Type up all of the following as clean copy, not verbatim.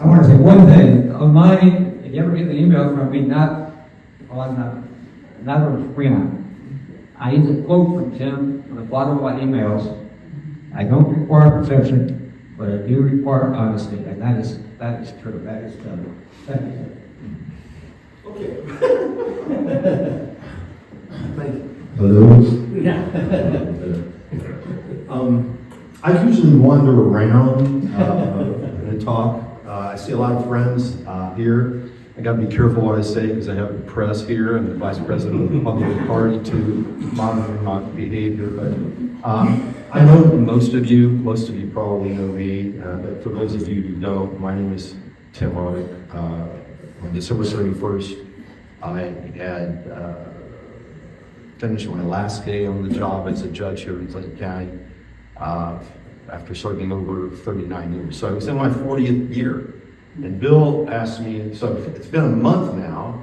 I want to say one thing. On my, if you ever get the email from me, not on Fremont, I use a quote from Tim on the bottom of my emails. I don't require perfection, but I do require honesty, and that is true. That is true. Thank you. Okay. Thank you. Hello. Yeah. I usually wander around and talk. I see a lot of friends here. I got to be careful what I say because I have the press here and the vice president of the Republican Party to monitor my behavior. But I know most of you probably know me. But for those of you who don't, my name is Tim Rudduck. On December 31st, I had finished my last day on the job as a judge here in Clinton County after serving over 39 years. So I was in my 40th year. And Bill asked me, so it's been a month now.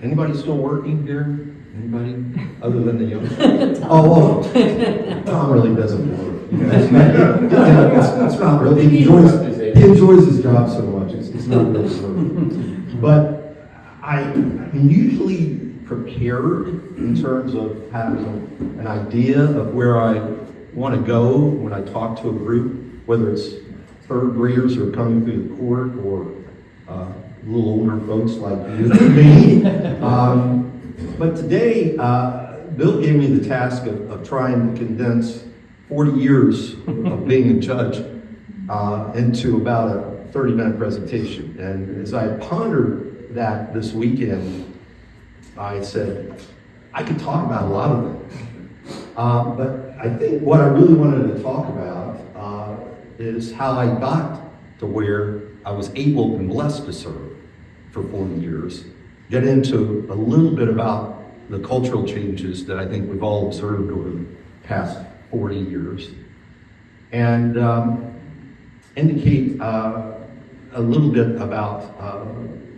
Anybody still working here? Anybody other than the young? Oh, Tom really doesn't work. It's not really. He enjoys his job so much. It's not really work. But I'm usually prepared in terms of having an idea of where I want to go when I talk to a group, whether it's third graders who are coming through the court or a little older folks like you and me. But today, Bill gave me the task of trying to condense 40 years of being a judge into about a 30-minute presentation. And as I pondered that this weekend, I said, I could talk about a lot of things. But I think what I really wanted to talk about is how I got to where I was able and blessed to serve for 40 years. Get into a little bit about the cultural changes that I think we've all observed over the past 40 years. And indicate a little bit about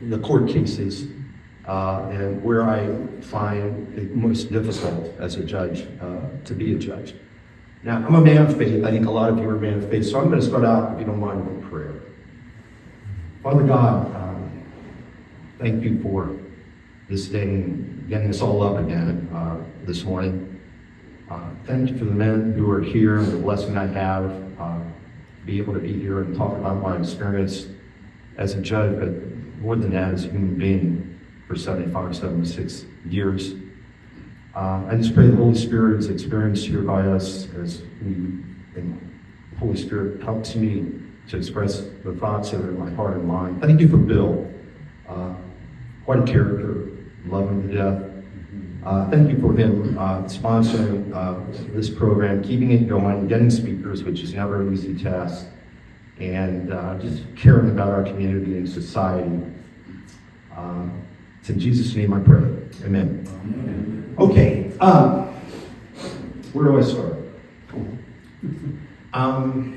the court cases and where I find it most difficult as a judge to be a judge. Now, I'm a man of faith. I think a lot of you are a man of faith. So I'm going to start out, if you don't mind, with prayer. Father God, thank you for this day and getting us all up again this morning. Thank you for the men who are here and the blessing I have to be able to be here and talk about my experience as a judge, but more than that, as a human being for 76 years. I just pray the Holy Spirit is experienced here by us as we, and the Holy Spirit helps me to express the thoughts that are in my heart and mind. Thank you for Bill. Quite a character, love him to death. Thank you for him sponsoring this program, keeping it going, getting speakers, which is never an easy task, and just caring about our community and society. It's in Jesus' name I pray. Amen. Amen. Okay, where do I start? I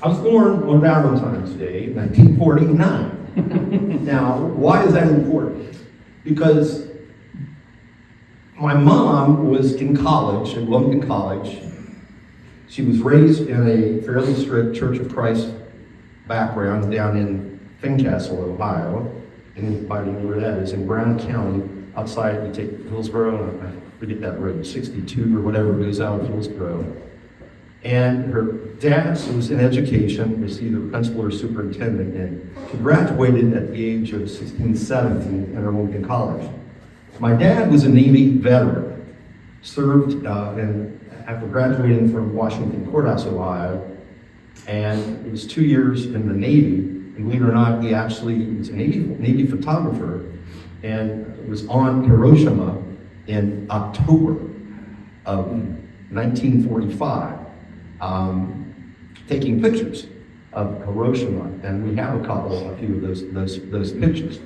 was born on Valentine's Day, 1949. Now, why is that important? Because my mom was in college, in Wilmington College. She was raised in a fairly strict Church of Christ background down in Fincastle, Ohio. Anybody know where that is? In Brown County. Outside, you take Hillsboro, I forget that road, 62 or whatever goes out of Hillsboro. And her dad was in education, was either principal or superintendent, and she graduated at the age of 16, 17 in Wilmington College. My dad was a Navy veteran, served after graduating from Washington Courthouse, Ohio, and it was 2 years in the Navy. And believe it or not, he actually was a Navy photographer and was on Hiroshima in October of 1945, taking pictures of Hiroshima, and we have a few of those pictures.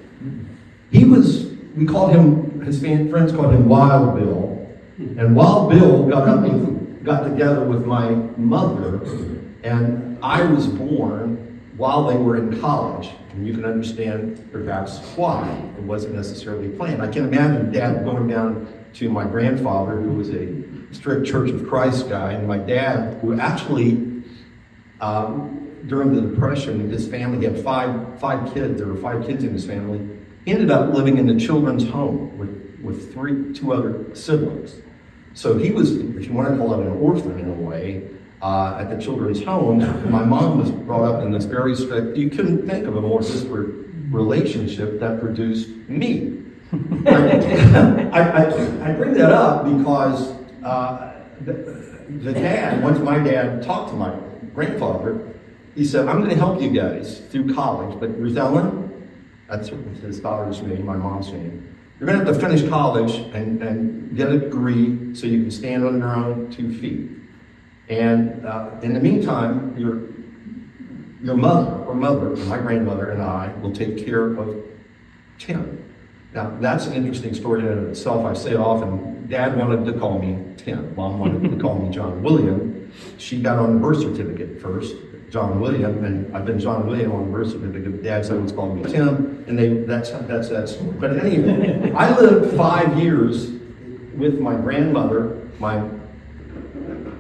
We called him, his friends called him Wild Bill, and Wild Bill got together with my mother, and I was born while they were in college. And you can understand perhaps why it wasn't necessarily planned. I can imagine Dad going down to my grandfather, who was a strict Church of Christ guy, and my dad, who actually during the Depression, his family had five kids. There were 5 kids in his family. He ended up living in the children's home with two other siblings. So he was, if you want to call it an orphan in a way, at the children's home. My mom was brought up in this very strict, you couldn't think of a more disparate relationship that produced me. I bring that up because the dad, once my dad talked to my grandfather, he said, I'm going to help you guys through college, but Ruth Ellen, that's his daughter's name, my mom's name, you're going to have to finish college and get a degree so you can stand on your own 2 feet. And in the meantime, your mother, my grandmother and I will take care of Tim. Now, that's an interesting story in and of itself. I say often, Dad wanted to call me Tim. Mom wanted to call me John William. She got on the birth certificate first, John William, and I've been John William on the birth certificate. Dad's always called me Tim, and that's that story. But anyway, I lived 5 years with my grandmother, my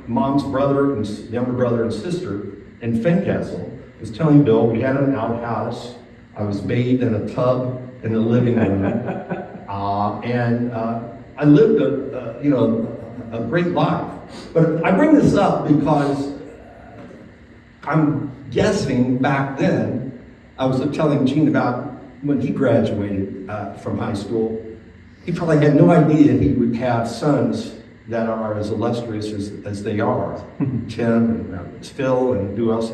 mom's brother and younger brother and sister in Fincastle. I was telling Bill, we had an outhouse. I was bathed in a tub in the living room, and I lived a great life. But I bring this up because I'm guessing back then, I was telling Gene about when he graduated from high school, he probably had no idea he would have sons that are as illustrious as they are. Tim and Phil and who else?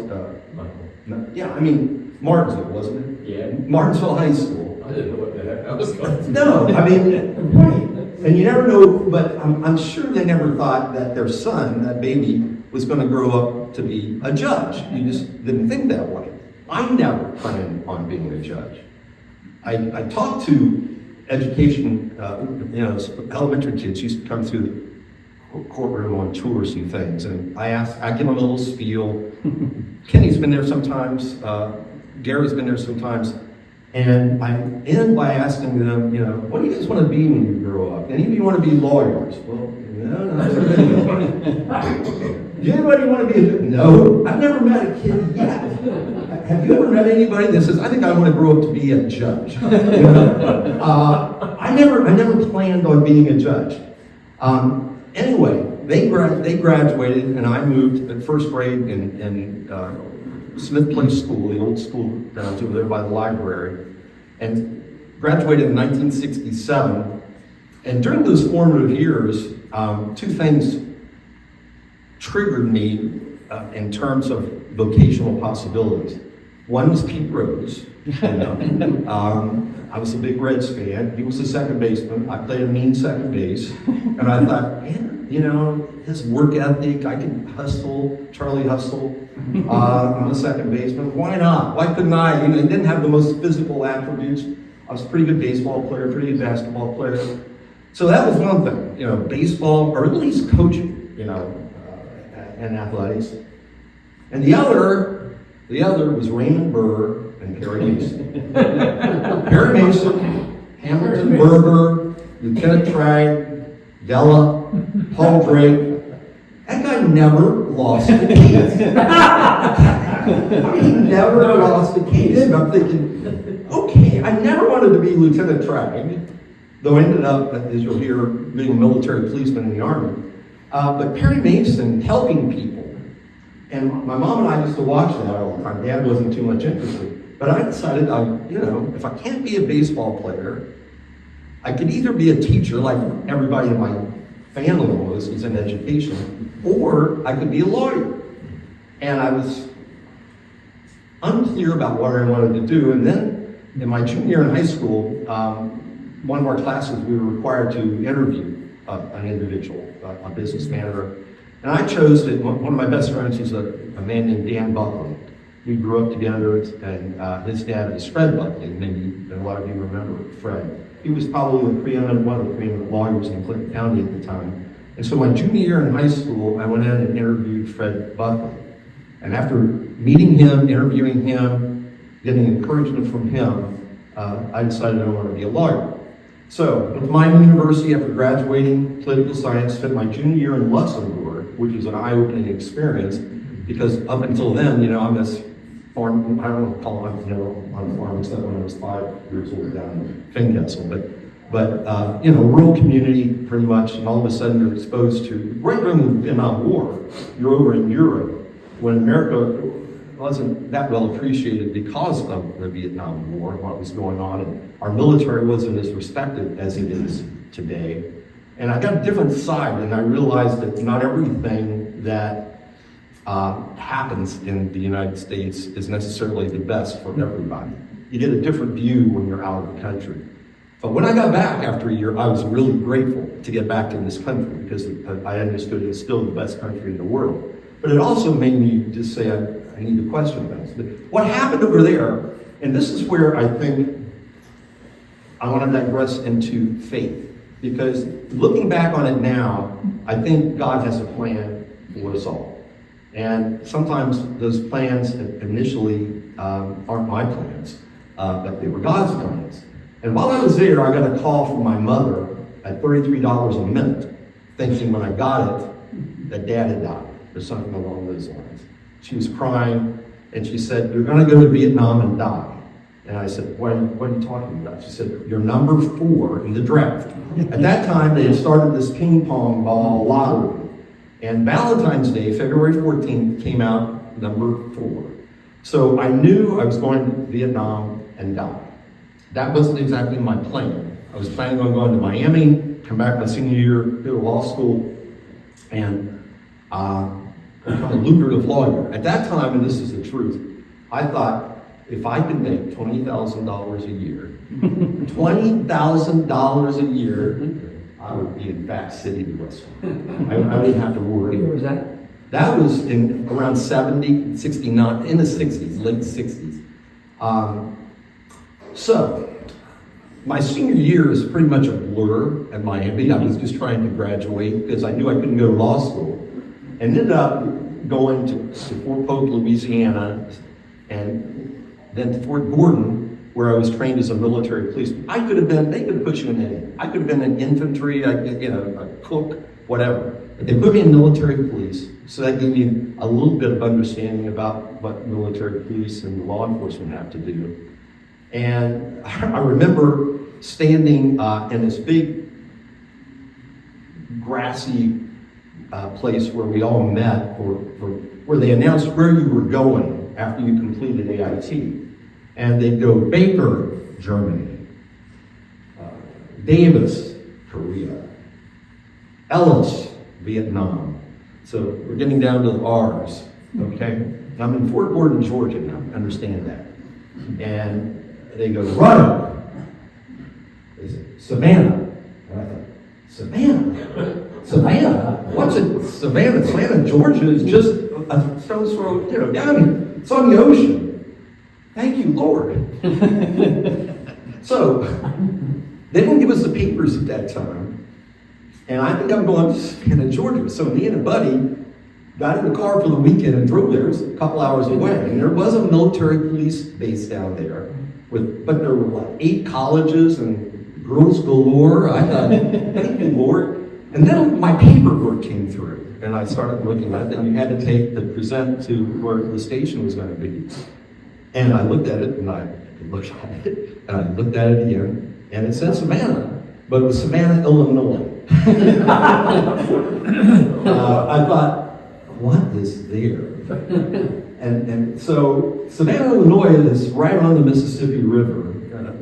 Yeah, I mean, Martinsville, wasn't it? Yeah. Martinsville High School. I didn't know what the heck I was going to. No, I mean, right. And you never know, but I'm sure they never thought that their son, that baby, was going to grow up to be a judge. You just didn't think that way. I never planned on being a judge. I talked to education, elementary kids used to come through the courtroom on tours and things, and I give them a little spiel. Kenny's been there sometimes, Gary's been there sometimes, and I end by asking them, what do you guys want to be when you grow up? Any of you want to be lawyers? Well, no. Do anybody want to be No, I've never met a kid yet. Have you ever met anybody that says, I think I want to grow up to be a judge? I never planned on being a judge. Anyway, they graduated, and I moved at first grade in Smith Place School, the old school down over there by the library, and graduated in 1967. And during those formative years, 2 things triggered me in terms of vocational possibilities. One was Pete Rose. I was a big Reds fan. He was the second baseman. I played a mean second base. And I thought, man, his work ethic, I could hustle, Charlie Hustle. I'm a second baseman. Why not? Why couldn't I? He didn't have the most physical attributes. I was a pretty good baseball player, pretty good basketball player. So that was one thing, baseball, or at least coaching, and athletics. And the other was Raymond Burr and Perry Mason. Perry Mason, Hamilton Berger, Lieutenant Tragg, Della, Paul Drake. That guy never lost a case. He never lost a case. And I'm thinking, okay, I never wanted to be Lieutenant Tragg, though I ended up, as you'll hear, being a military policeman in the Army. But Perry Mason, helping people. And my mom and I used to watch that all the time. Dad wasn't too much interested. But I decided, if I can't be a baseball player, I could either be a teacher, like everybody in my family was in education, or I could be a lawyer. And I was unclear about what I wanted to do. And then in my junior year in high school, one of our classes, we were required to interview an individual, a business manager. And I chose one of my best friends, he's a man named Dan Buckley. We grew up together, and his dad is Fred Buckley. Maybe a lot of you remember Fred. He was probably one of the preeminent lawyers in Clinton County at the time. And so my junior year in high school, I went in and interviewed Fred Buckley. And after meeting him, interviewing him, getting encouragement from him, I decided I wanted to be a lawyer. So, at Miami University, after graduating political science, spent my junior year in Luxembourg, which was an eye-opening experience, because up until then, I'm this farm, I don't want to call it, on a farm, except when I was 5 years old down in Fincastle, but rural community pretty much, and all of a sudden you're exposed to, right during the Vietnam War, you're over in Europe, when America wasn't that well appreciated because of the Vietnam War and what was going on, and our military wasn't as respected as it is today. And I got a different side, and I realized that not everything that happens in the United States is necessarily the best for everybody. You get a different view when you're out of the country. But when I got back after a year, I was really grateful to get back to this country because I understood it's still the best country in the world. But it also made me just say, I need to question things. But what happened over there, and this is where I think I want to digress into faith. Because looking back on it now, I think God has a plan for us all. And sometimes those plans initially aren't my plans, but they were God's plans. And while I was there, I got a call from my mother at $33 a minute, thinking when I got it, that Dad had died, or something along those lines. She was crying, and she said, "You're going to go to Vietnam and die." And I said, what are you talking about? She said, "You're number 4 in the draft." At that time, they had started this ping pong ball lottery. And Valentine's Day, February 14th, came out number 4. So I knew I was going to Vietnam and die. That wasn't exactly my plan. I was planning on going to Miami, come back my senior year, go to law school, and become a lucrative lawyer. At that time, and this is the truth, I thought, if I could make $20,000 a year, $20,000 a year, I would be in Back City, Western. I wouldn't have to worry. Where was that? That was in around 70, 69, in the 60s, late 60s. So, my senior year is pretty much a blur at Miami. I was just trying to graduate because I knew I couldn't go to law school. And ended up going to Fort Polk, Louisiana, and then to Fort Gordon, where I was trained as a military policeman. They could put you in anything. I could have been in infantry, a cook, whatever. But they put me in military police, so that gave me a little bit of understanding about what military police and law enforcement have to do. And I remember standing in this big grassy place where we all met, where they announced where you were going after you completed AIT. And they'd go Baker, Germany, Davis, Korea, Ellis, Vietnam. So we're getting down to the R's, okay? And I'm in Fort Gordon, Georgia now, understand that. And they go, Rudduck. They say, Savannah. And I thought, Savannah? Savannah? What's it? Savannah? Savannah, Georgia is just a stone's throw, down here. It's on the ocean. Thank you, Lord. So, they didn't give us the papers at that time. And I think I'm going to Savannah, Georgia. So me and a buddy got in the car for the weekend and drove there. It was a couple hours away. And there was a military police base down there. But there were 8 colleges and girls galore. I thought, thank you, Lord. And then my paperwork came through. And I started looking at it. And you had to take the present to where the station was going to be. And I looked at it, and I looked at it, and I looked at it again, and it said Savannah, but it was Savannah, Illinois. I thought, what is there? And so Savannah, Illinois is right on the Mississippi River,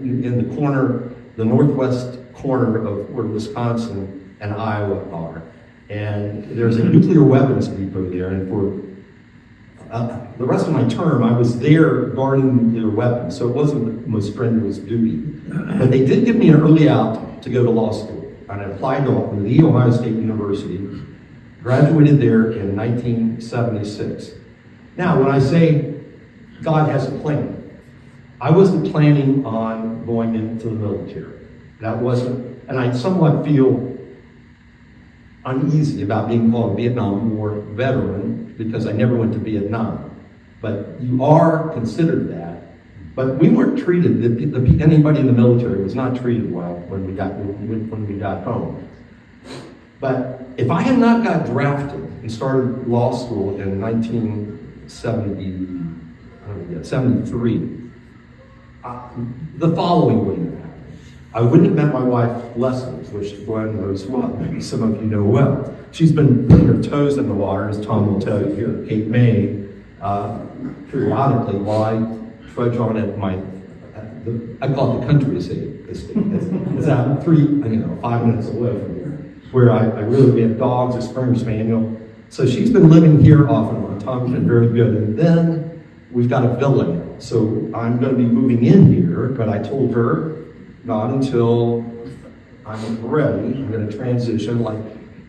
in the corner, the northwest corner of where Wisconsin and Iowa are. And there's a nuclear weapons depot there, and for the rest of my term, I was there guarding nuclear weapons, so it wasn't the most strenuous duty. But they did give me an early out to go to law school. And I applied to the Ohio State University, graduated there in 1976. Now, when I say God has a plan, I wasn't planning on going into the military. That wasn't, and I somewhat feel uneasy about being called a Vietnam War veteran because I never went to Vietnam. But you are considered that. But we weren't treated, anybody in the military was not treated well when we got home. But if I had not got drafted and started law school in 1970, 73. The following week, I wouldn't have met my wife, Lessons, which Glenn knows well, maybe some of you know well. She's been putting her toes in the water, as Tom will tell you here at Cape May, periodically while I trudge on at I call it the country estate. It's out 5 minutes away from here, where we have dogs, a Springer Spaniel. So she's been living here off and on. Tom's been very good. And then we've got a villa now. So I'm going to be moving in here, but I told her not until I'm ready. I'm going to transition like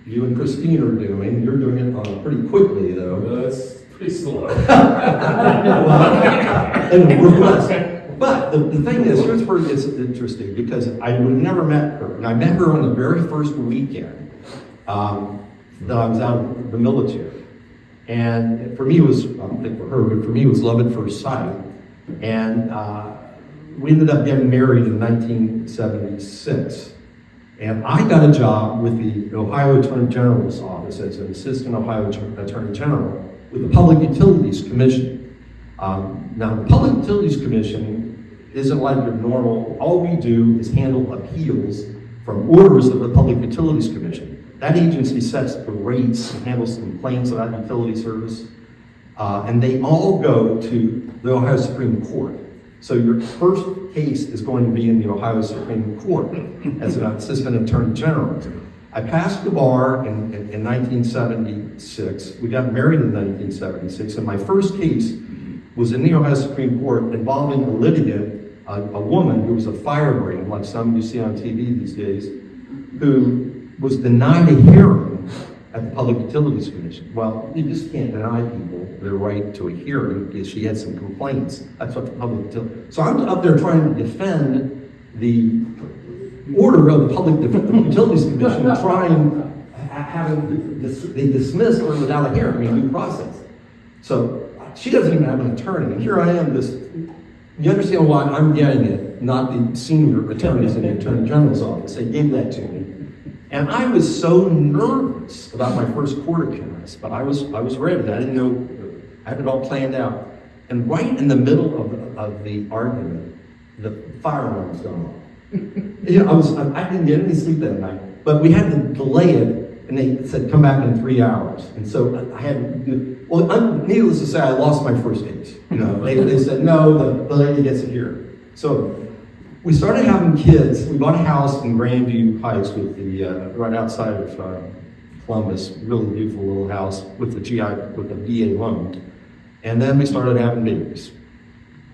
you and Christine are doing. You're doing it pretty quickly, though. That's pretty slow. And we're blessed. But the thing is, here's where it gets interesting, because I would have never met her. And I met her on the very first weekend that I was out of the military. And for me, it was, I don't think for her, but for me, it was love at first sight. And we ended up getting married in 1976. And I got a job with the Ohio Attorney General's office as an assistant Ohio Attorney General with the Public Utilities Commission. Now, the Public Utilities Commission isn't like your normal, all we do is handle appeals from orders of the Public Utilities Commission. That agency sets the rates and handles complaints about utility service, and they all go to the Ohio Supreme Court. So your first case is going to be in the Ohio Supreme Court as an assistant attorney general. I passed the bar in 1976. We got married in 1976, and my first case was in the Ohio Supreme Court involving a litigant, a woman who was a firebrand, like some you see on TV these days, who was denied a hearing at the Public Utilities Commission. Well, you just can't deny people their right to a hearing because she had some complaints. That's what the Public Utilities. So I'm up there trying to defend the order of the Public Utilities Commission, trying having they dismissed her without a hearing, due process. So she doesn't even have an attorney, and here I am. You understand why I'm getting it? Not the senior attorneys in the Attorney General's office. They gave that to me. And I was so nervous about my first court appearance, but I was ready. I didn't know, I had it all planned out. And right in the middle of the argument, the fire alarm was going off. I didn't get any sleep that night, but we had to delay it, and they said, come back in 3 hours. And so I had, needless to say, I lost my first case. They said, no, the lady gets it here. So we started having kids. We bought a house in Grandview Heights with right outside of Columbus, really beautiful little house with the VA loan. And then we started having babies.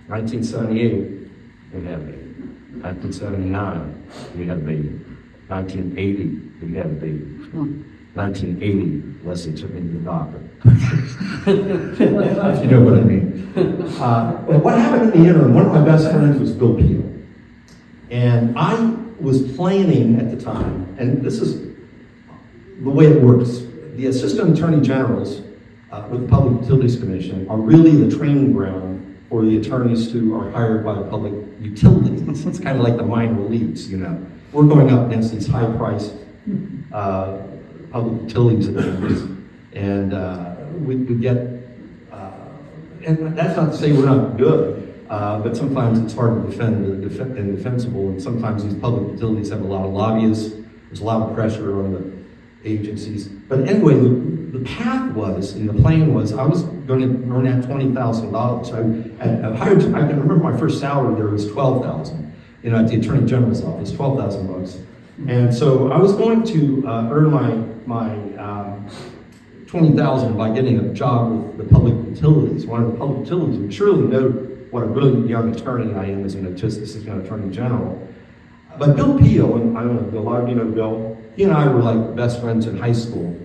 1978, we had a baby. 1979, we had a baby. 1980, we had a baby. 1980, Leslie took me to the doctor. If you know what I mean. But what happened in the interim, one of my best friends was Bill Peel. And I was planning at the time, and this is the way it works. The assistant attorney generals with the Public Utilities Commission are really the training ground for the attorneys who are hired by the public utilities. It's kind of like the minor leagues, We're going up against these high-priced public utilities attorneys, and we get, and that's not to say we're not good. But sometimes it's hard to defend the indefensible, and sometimes these public utilities have a lot of lobbyists. There's a lot of pressure on the agencies. But anyway, the path was, and the plan was, I was going to earn that $20,000. I can remember my first salary there was $12,000. At the Attorney General's office, $12,000. And so I was going to earn my $20,000 by getting a job with the public utilities. One of the public utilities would surely know what a really young attorney I am as an assistant attorney general. But Bill Peel, and I don't know, a lot of you know Bill, he and I were like best friends in high school.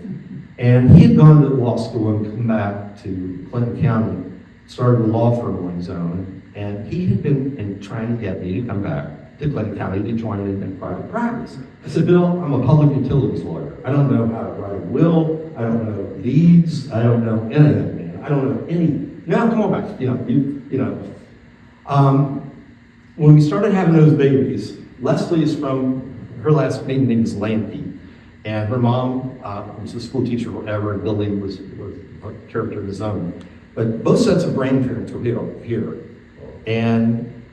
And he had gone to law school and come back to Clinton County, started a law firm on his own, and he had been trying to get me to come back to Clinton County to join in private practice. I said, Bill, I'm a public utilities lawyer. I don't know how to write a will, I don't know deeds, I don't know anything, man. I don't know anything. Now come on back, when we started having those babies, Leslie is her last maiden name is Lampy, and her mom was a school teacher forever, and Billy was a character of his own. But both sets of grandparents were here. And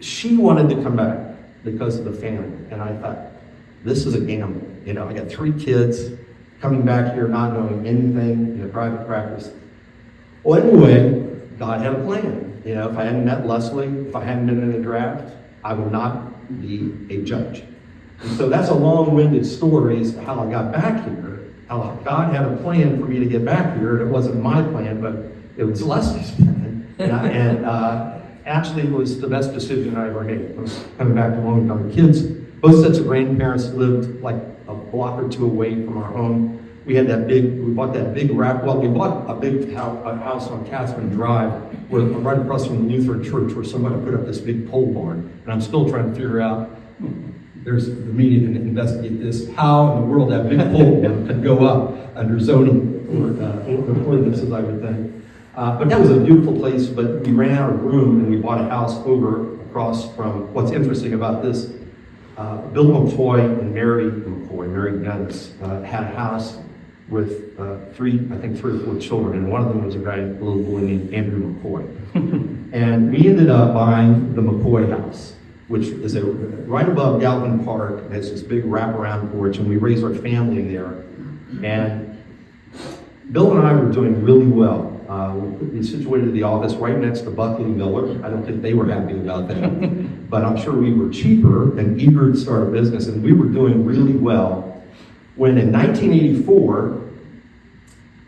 she wanted to come back because of the family. And I thought, this is a gamble. You know, I got 3 kids coming back here not knowing anything in a private practice. Well, anyway, God had a plan. You know, if I hadn't met Leslie, if I hadn't been in a draft, I would not be a judge. And so that's a long-winded story as to how I got back here, how God had a plan for me to get back here. And it wasn't my plan, but it was Leslie's plan. And actually, it was the best decision I ever made. I was coming back to Wilmington. Kids, both sets of grandparents lived like a block or 2 away from our home. We bought that big we bought a big house on Catsman Drive, right across from the Lutheran Church, where somebody put up this big pole barn. And I'm still trying to figure out, the media can investigate this, how in the world that big pole barn could go up under zoning ordinances, I would think. But that was a beautiful place, but we ran out of room and we bought a house across from, what's interesting about this, Bill McCoy and Mary Gunness, had a house with 3 or 4 children, and one of them was a little boy named Andrew McCoy. And we ended up buying the McCoy house, which is right above Galvin Park. It has this big wraparound porch, and we raised our family there. And Bill and I were doing really well. We situated the office right next to Buckley Miller. I don't think they were happy about that, but I'm sure we were cheaper and eager to start a business, and we were doing really well. When in 1984,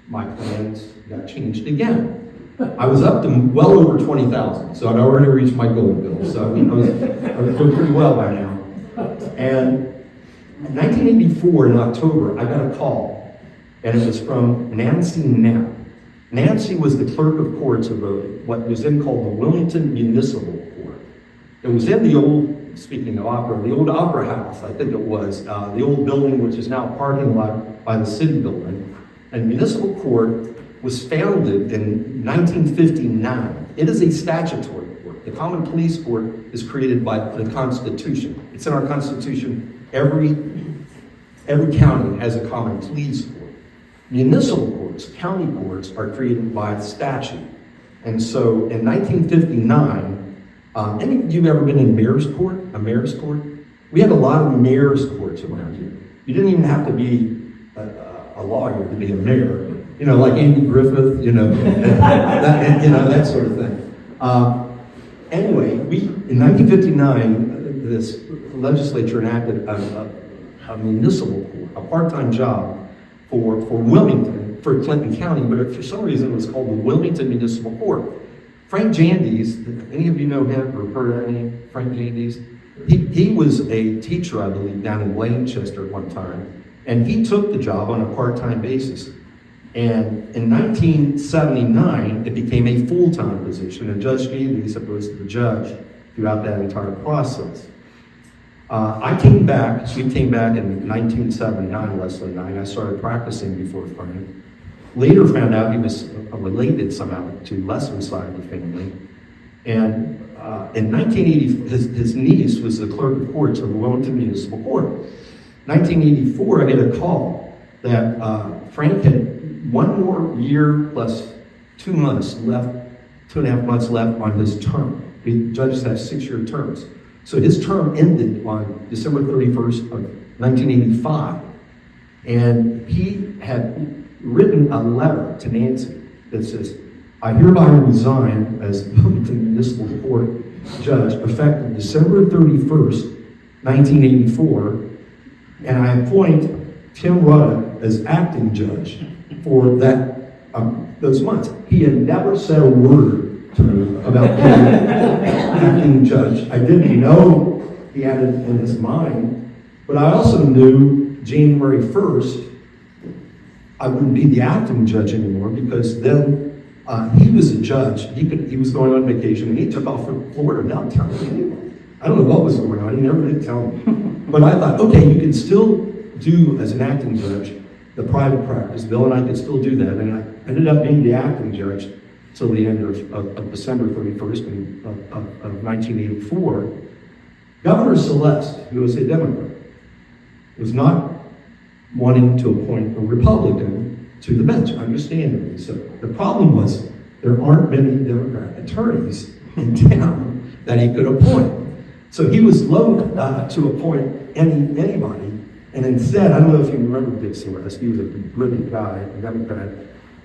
my plans got changed again. I was up to well over 20,000, so I'd already reached my goal, Bill. So I was doing pretty well by now. And in 1984, in October, I got a call, and it was from Nancy Knapp. Nancy was the clerk of courts of what was then called the Wilmington Municipal Court. It was in the old, speaking of opera, the old Opera House, I think it was, the old building which is now a parking lot by the city building. And municipal court was founded in 1959. It is a statutory court. The common police court is created by the Constitution. It's in our Constitution. Every county has a common police court. Municipal courts, county courts, are created by statute. And so in 1959, any of you ever been in mayor's court? A mayor's court? We had a lot of mayor's courts around here. You didn't even have to be a lawyer to be a mayor. You know, like Andy Griffith, that sort of thing. Anyway, in 1959, this legislature enacted a municipal court, a part-time job for Wilmington, for Clinton County, but for some reason it was called the Wilmington Municipal Court. Frank Jandes, any of you know him or heard of any Frank Jandes? He was a teacher, I believe, down in Lancaster at one time, and he took the job on a part-time basis. And in 1979, it became a full-time position, and Judge Jandes was the judge throughout that entire process. We came back in 1979, Leslie and I started practicing before Frank. Later found out he was related somehow to Leslie's side of the family. And in 1980, his niece was the clerk of courts of the Wilmington Municipal Court. 1984, I get a call that Frank had 1 more year plus 2 months left, 2.5 months left on his term. The judges have 6-year terms. So his term ended on December 31st of 1985. And he had written a letter to Nancy that says, I hereby resign as the Wilmington Municipal Court Judge effective December 31st, 1984, and I appoint Tim Rudduck as acting judge for those months. He had never said a word to me about being acting judge. I didn't know he had it in his mind, but I also knew January 1st, I wouldn't be the acting judge anymore, because then he was a judge. He was going on vacation, and he took off for Florida without telling me anything. I don't know what was going on. He never did tell me. But I thought, okay, you can still do as an acting judge the private practice. Bill and I could still do that, and I ended up being the acting judge till the end of December 31st of 1984. Governor Celeste, who was a Democrat, was not wanting to appoint a Republican to the bench, understandably. So the problem was there aren't many Democrat attorneys in town that he could appoint. So he was loath to appoint anybody, and instead, I don't know if you remember Dick Celeste, he was a brilliant guy, a Democrat.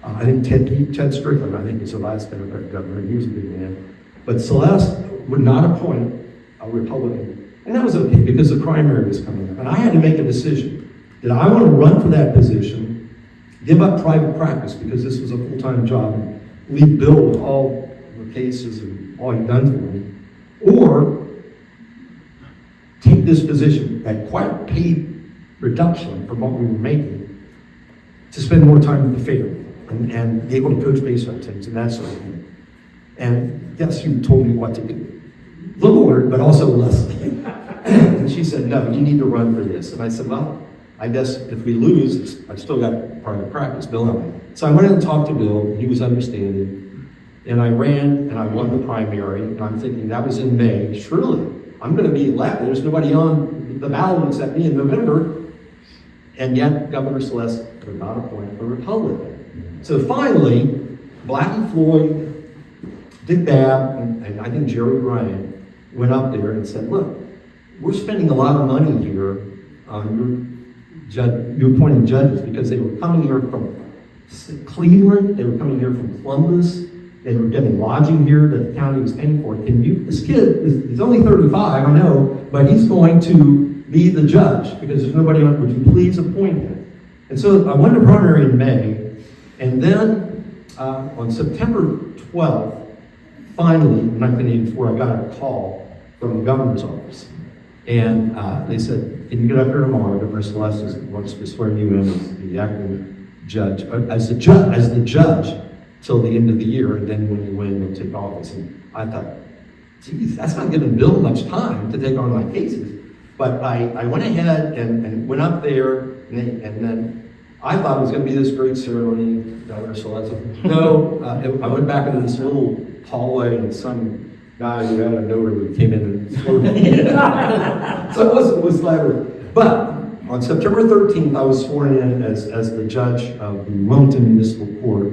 I think Ted Strickland, I think, is the last Democrat governor, and he was a big man. But Celeste would not appoint a Republican, and that was okay because the primary was coming up. And I had to make a decision. Did I want to run for that position, give up private practice because this was a full-time job, and leave Bill with all the cases and all he'd done for me, or take this position at quite a paid reduction from what we were making to spend more time with the family and be able to coach baseball teams and that sort of thing. And yes, you told me what to do. The Lord, but also Leslie. And she said, no, you need to run for this. And I said, well, I guess if we lose, I've still got private practice, Bill and I. So I went in and talked to Bill, he was understanding. And I ran and I won the primary. And I'm thinking that was in May. Surely, I'm going to be elected. There's nobody on the ballot except me in November. And yet, Governor Celeste would not appoint a Republican. So finally, Blackie Floyd, Dick Babb, and I think Jerry Bryant went up there and said, look, we're spending a lot of money here on you appointing judges because they were coming here from Cleveland, they were coming here from Columbus, they were getting lodging here that the county was paying for. This kid is only 35, I know, but he's going to be the judge because there's nobody on, would you please appoint him? And so I won the primary in May, and then on September 12th, finally, in 1984, I got a call from the governor's office. And they said, can you get up here tomorrow? Governor Celeste wants to swear you in as the acting judge, as the judge till the end of the year, and then when you win, you'll take office. And I thought, geez, that's not giving Bill much time to take on my cases. But I went ahead and went up there, and then I thought it was going to be this great ceremony, Governor Celeste. No, I went back into this little hallway, and some guy who had a notary came in and sworn me in. So it was elaborate. But on September 13th, I was sworn in as the judge of the Wilmington Municipal Court,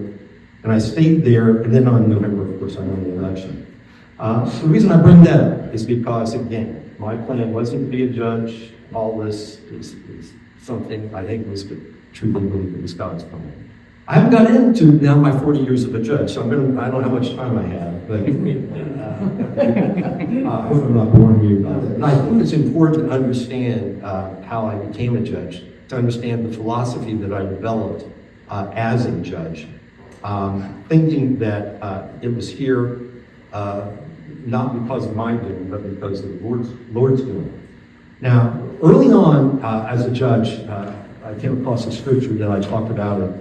and I stayed there, and then on November, of course, I won the election. So the reason I bring that up is because, again, my plan wasn't to be a judge. All this is something I think was truly believe it was God's plan. I haven't got into now my 40 years of a judge, so I don't know how much time I have, but I hope I'm not boring you about it. And I think it's important to understand how I became a judge, to understand the philosophy that I developed as a judge, thinking that it was here not because of my doing, but because of the Lord's doing. Now, early on as a judge, I came across a scripture that I talked about at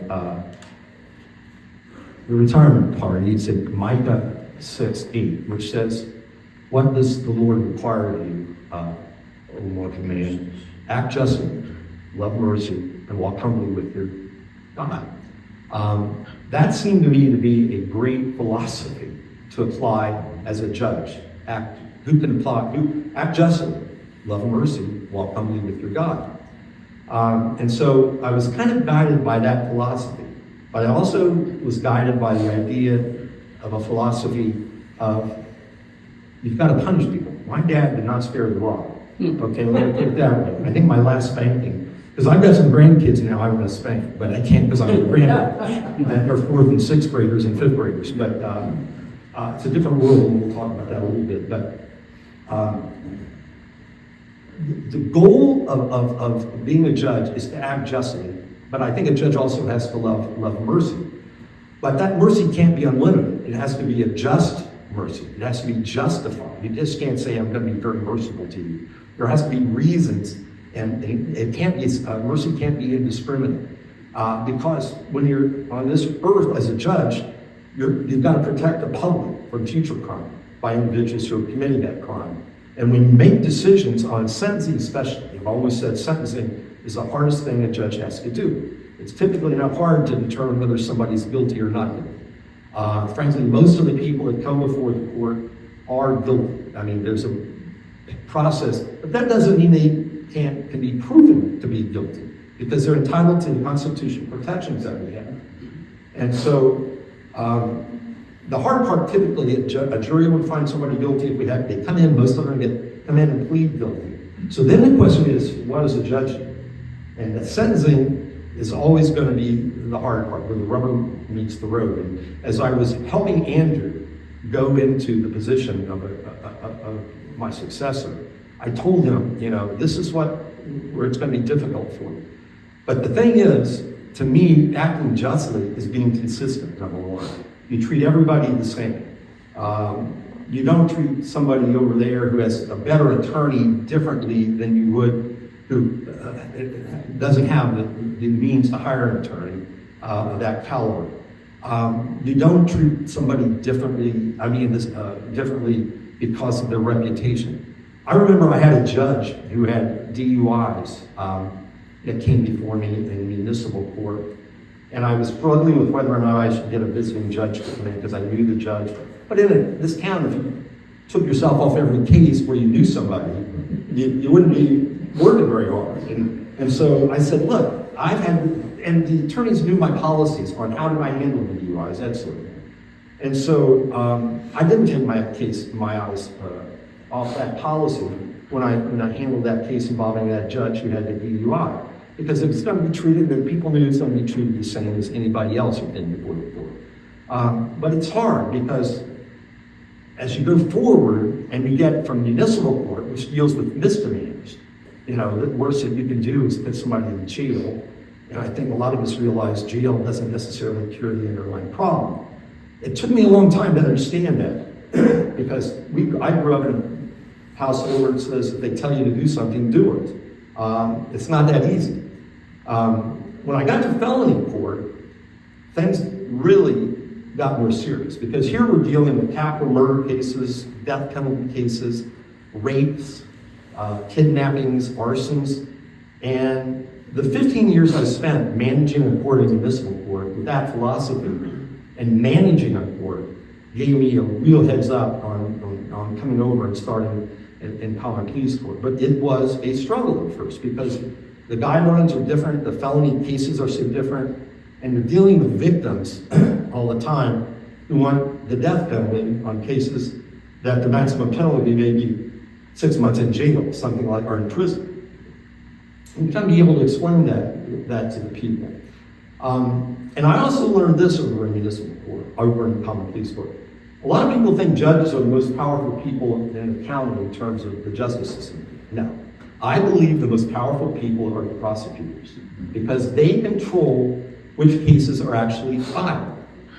the retirement party. It's in Micah 6:8, which says, what does the Lord require of you, O mortal man? Act justly, love mercy, and walk humbly with your God. That seemed to me to be a great philosophy to apply as a judge. Act justly, love mercy, walk humbly with your God. And so I was kind of guided by that philosophy, but I also was guided by the idea of a philosophy of you've got to punish people. My dad did not spare the rod. Okay, let me put it that way. I think my last spanking, because I've got some grandkids now I want to spank, but I can't because I'm a granddad. And they're 4th and 6th graders and 5th graders, but it's a different world, and we'll talk about that a little bit. But the goal of being a judge is to act justly, but I think a judge also has to love mercy. But that mercy can't be unlimited. It has to be a just mercy. It has to be justified. You just can't say, I'm going to be very merciful to you. There has to be reasons, and it can't be, mercy can't be indiscriminate. Because when you're on this earth as a judge, you've got to protect the public from future crime by individuals who are committing that crime. And when you make decisions on sentencing especially, I've always said sentencing is the hardest thing a judge has to do. It's typically not hard to determine whether somebody's guilty or not guilty. Frankly, most of the people that come before the court are guilty. I mean, there's a process, but that doesn't mean they can be proven to be guilty because they're entitled to the constitutional protections that we have. And so The hard part, typically, a jury would find somebody guilty if they come in, most of them come in and plead guilty. So then the question is, what does the judge do? And the sentencing is always going to be the hard part, where the rubber meets the road. And as I was helping Andrew go into the position of my successor, I told him, this is where it's going to be difficult for you. But the thing is, to me, acting justly is being consistent, number one. You treat everybody the same. You don't treat somebody over there who has a better attorney differently than you would who doesn't have the means to hire an attorney of that caliber. You don't treat somebody differently, differently because of their reputation. I remember I had a judge who had DUIs that came before me in municipal court, and I was struggling with whether or not I should get a visiting judge to come in because I knew the judge. But in this town, if you took yourself off every case where you knew somebody, you wouldn't be working very hard. And so I said, look, and the attorneys knew my policies on how do I handle the DUIs, that sort of thing. And so I didn't take my eyes off that policy when I handled that case involving that judge who had the DUI. Because it was going to be treated, and people knew it was going to be treated the same as anybody else who'd been before the court. But it's hard because as you go forward and you get from municipal court, which deals with misdemeanors, the worst that you can do is put somebody in jail. And I think a lot of us realize jail doesn't necessarily cure the underlying problem. It took me a long time to understand that because I grew up in a household where it says if they tell you to do something, do it. It's not that easy. When I got to felony court, things really got more serious because here we're dealing with capital murder cases, death penalty cases, rapes, kidnappings, arsons, and the 15 years I spent managing a court in municipal court with that philosophy and managing a court gave me a real heads up on coming over and starting in common pleas court. But it was a struggle at first because the guidelines are different, the felony cases are so different, and you're dealing with victims all the time who want the death penalty on cases that the maximum penalty may be 6 months in jail, something like, or in prison. And you got to be able to explain that to the people. And I also learned this over in municipal court, over in common pleas court. A lot of people think judges are the most powerful people in the county in terms of the justice system. No. I believe the most powerful people are the prosecutors because they control which cases are actually filed.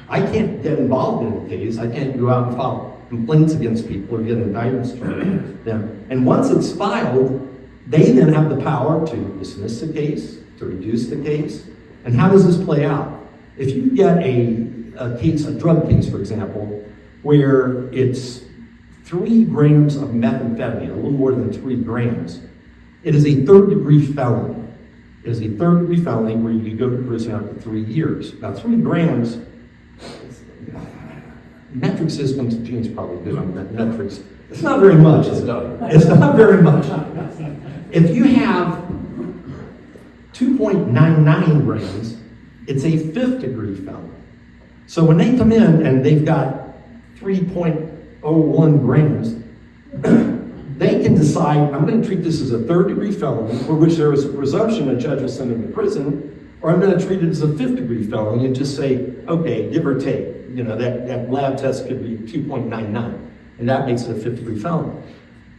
I can't get involved in a case. I can't go out and file complaints against people or get indictments from them. And once it's filed, they then have the power to dismiss the case, to reduce the case. And how does this play out? If you get a case, a drug case, for example, where it's 3 grams of methamphetamine, a little more than 3 grams, it is a third-degree felony. It is a third-degree felony where you go to prison after 3 years. Now, 3 grams, metric systems, Gene's probably good on metrics. It's not very much. It's not very much. If you have 2.99 grams, it's a 5th-degree felony. So when they come in and they've got 3.01 grams, they can decide, I'm going to treat this as a 3rd-degree felony, for which there is a presumption a judge will send them to prison, or I'm going to treat it as a 5th-degree felony and just say, okay, give or take. That lab test could be 2.99, and that makes it a 5th-degree felony.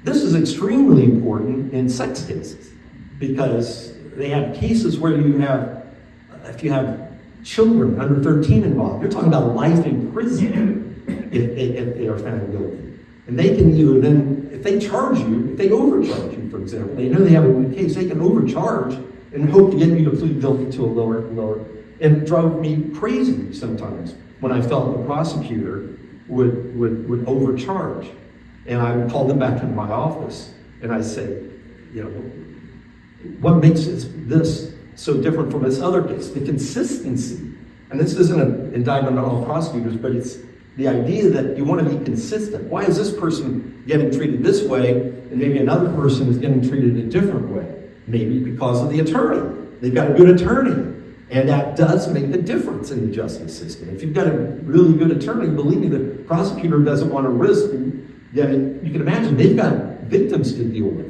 This is extremely important in sex cases because they have cases where if you have children under 13 involved, you're talking about life in prison if they are found guilty. And they can either then, if they charge you, if they overcharge you, for example, they know they have a good case, they can overcharge and hope to get you to plead guilty to a lower. And it drove me crazy sometimes when I felt the prosecutor would overcharge. And I would call them back into my office and I say, what makes this so different from this other case? The consistency. And this isn't an indictment on all prosecutors, but it's the idea that you want to be consistent. Why is this person getting treated this way and maybe another person is getting treated a different way? Maybe because of the attorney. They've got a good attorney And that does make a difference in the justice system. If you've got a really good attorney, believe me, the prosecutor doesn't want to risk getting, you can imagine they've got victims to deal with.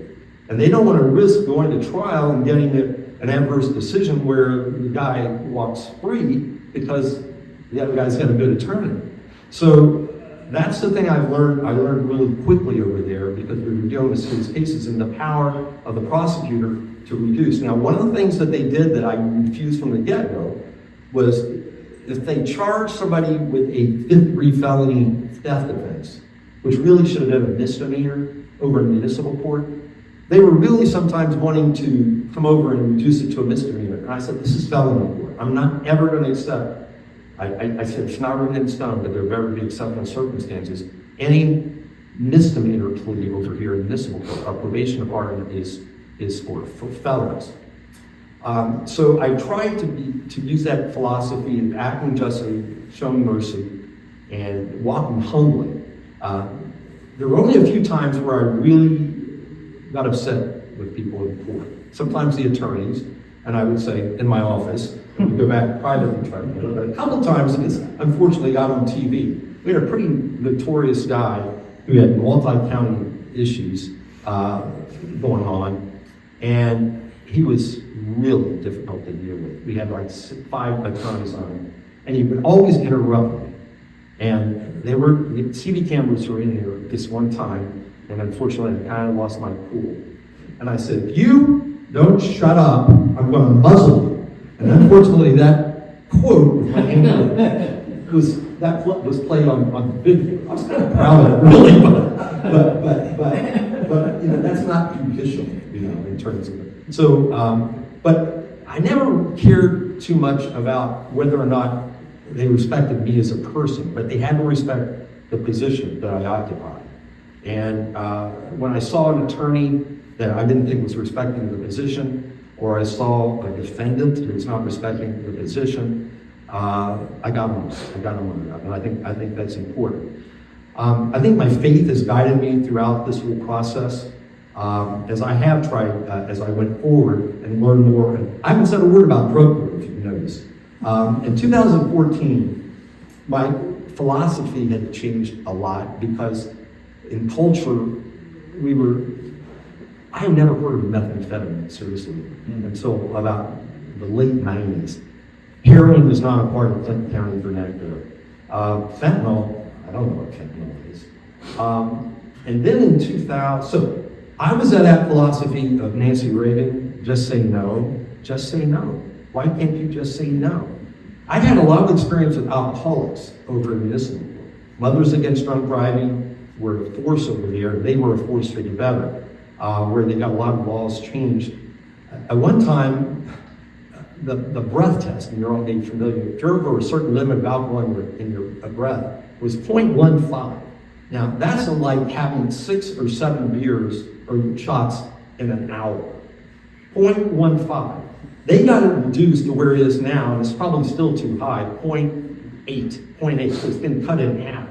And they don't want to risk going to trial and getting an adverse decision where the guy walks free because the other guy's got a good attorney. So that's the thing I learned really quickly over there because we were dealing with serious cases and the power of the prosecutor to reduce. Now, one of the things that they did that I refused from the get-go was if they charged somebody with a fifth-degree felony theft offense, which really should have been a misdemeanor over in municipal court, they were really sometimes wanting to come over and reduce it to a misdemeanor. And I said, this is felony court. I'm not ever going to accept. I said, it's not written in stone, but there better be exceptional circumstances. Any misdemeanor plea over here in municipal court, our probation department is for felons. So I tried to use that philosophy of acting justly, showing mercy, and walking humbly. There were only a few times where I really got upset with people in court. Sometimes the attorneys, and I would say in my office, and we go back privately and try to get it. But a couple of times it's unfortunately got on TV. We had a pretty notorious guy who had multi-county issues going on, and he was really difficult to deal with. We had like 5 attorneys on him, and he would always interrupt me. And the TV cameras were in here this one time, and unfortunately I kind of lost my cool. And I said, if you don't shut up, I'm going to muzzle you. And unfortunately that quote with my hand was played on video. I was kind of proud of it, really, but you know, that's not judicial, you know, in terms of it. So, but I never cared too much about whether or not they respected me as a person, but they had to respect the position that I occupied. And when I saw an attorney that I didn't think was respecting the position, or I saw a defendant who was not respecting the position, I got on that, and I think that's important. I think my faith has guided me throughout this whole process, as I have tried, as I went forward and learned more. And I haven't said a word about drug court, if you noticed. In 2014, my philosophy had changed a lot because in culture, I had never heard of methamphetamine, seriously, until about the late 90s. Heroin was not a part of Clinton County vernacular. Fentanyl, I don't know what fentanyl is. And then in 2000, so I was at that philosophy of Nancy Reagan, just say no, just say no. Why can't you just say no? I'd had a lot of experience with alcoholics over in municipal court. Mothers Against Drunk Driving were a force over there. They were a force for the better, where they got a lot of laws changed. At one time, the breath test, and you're all getting familiar, if you're over a certain limit of alcohol in your breath, was 0.15. Now, that's like having 6 or 7 beers or shots in an hour. 0.15. They got it reduced to where it is now, and it's probably still too high, 0.8, so it's been cut in half.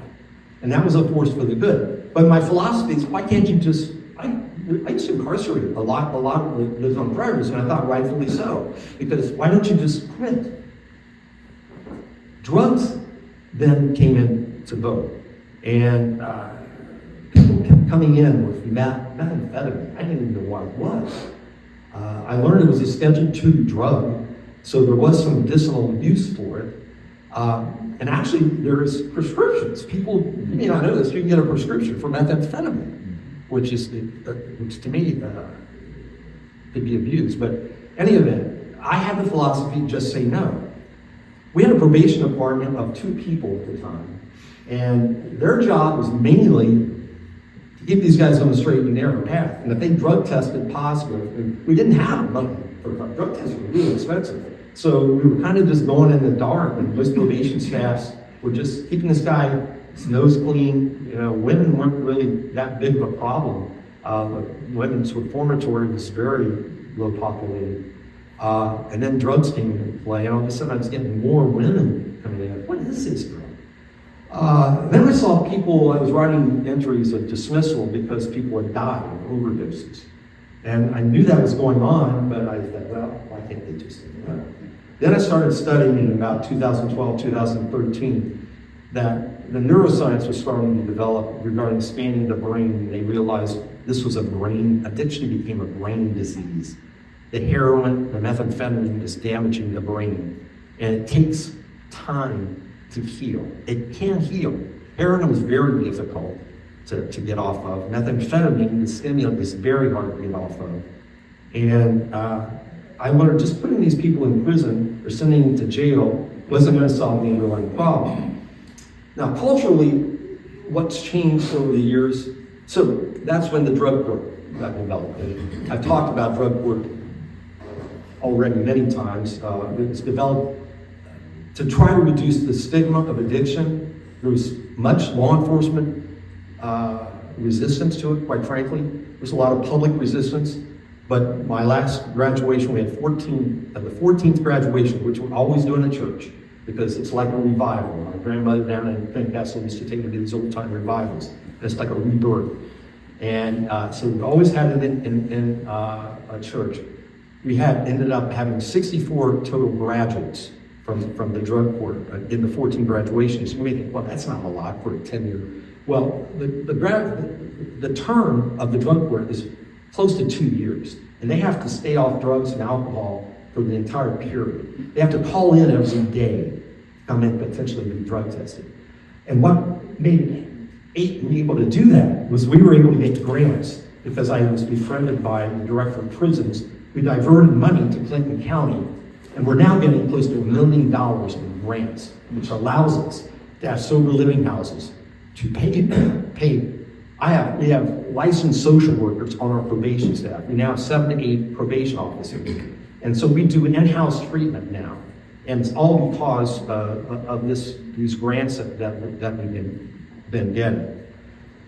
And that was a force for the good. But my philosophy is, why can't you just, I used to incarcerate a lot of those on drivers, and I thought rightfully so, because why don't you just quit? Drugs then came in to vote, and people kept coming in with methamphetamine. I didn't even know what it was. I learned it was a Schedule II drug, so there was some medicinal use for it. And actually, there's prescriptions. People, you may not know this, you can get a prescription for methamphetamine, which to me could be abused. But any event, I had the philosophy, just say no. We had a probation department of 2 people at the time, and their job was mainly to keep these guys on the straight and narrow path. And if they drug tested positive, we didn't have money for drug tests, were really expensive. So we were kind of just going in the dark, and most probation staffs were just keeping this guy's nose clean. You know, women weren't really that big of a problem. Women's reformatory was very low populated. And then drugs came into play, and all of a sudden I was getting more women coming in. What is this drug? Then I saw people, I was writing entries of dismissal because people had died of overdoses. And I knew that was going on, but I thought, well, why can't they just say no? Then I started studying in about 2012, 2013, that the neuroscience was starting to develop regarding expanding the brain, and they realized this was addiction became a brain disease. The heroin, the methamphetamine is damaging the brain, and it takes time to heal. It can heal. Heroin was very difficult to get off of. Methamphetamine, the stimulant, is very hard to get off of. And I learned just putting these people in prison or sending them to jail wasn't going to solve the underlying problem. Now, culturally, what's changed over the years? So that's when the drug court got developed. And I've talked about drug court already many times. It was developed to try to reduce the stigma of addiction. There was much law enforcement resistance to it, quite frankly. There's a lot of public resistance. But my last graduation, we had 14, at the 14th graduation, which we're always doing at church, because it's like a revival. My grandmother down in Penncastle used to take me to these old time revivals. And it's like a rebirth. And so we always had it in a church. We ended up having 64 total graduates from the drug court in the 14 graduations. We think, well, that's not a lot for a 10-year. Well, the term of the drug court is close to 2 years, and they have to stay off drugs and alcohol for the entire period. They have to call in every day, come in potentially to be drug tested. And what made me able to do that was we were able to get grants because I was befriended by the director of prisons. We diverted money to Clinton County, and we're now getting close to $1 million in grants, which allows us to have sober living houses to pay. We have licensed social workers on our probation staff. We now have 7 to 8 probation officers. And so we do in-house treatment now. And it's all because of these grants that we've been getting.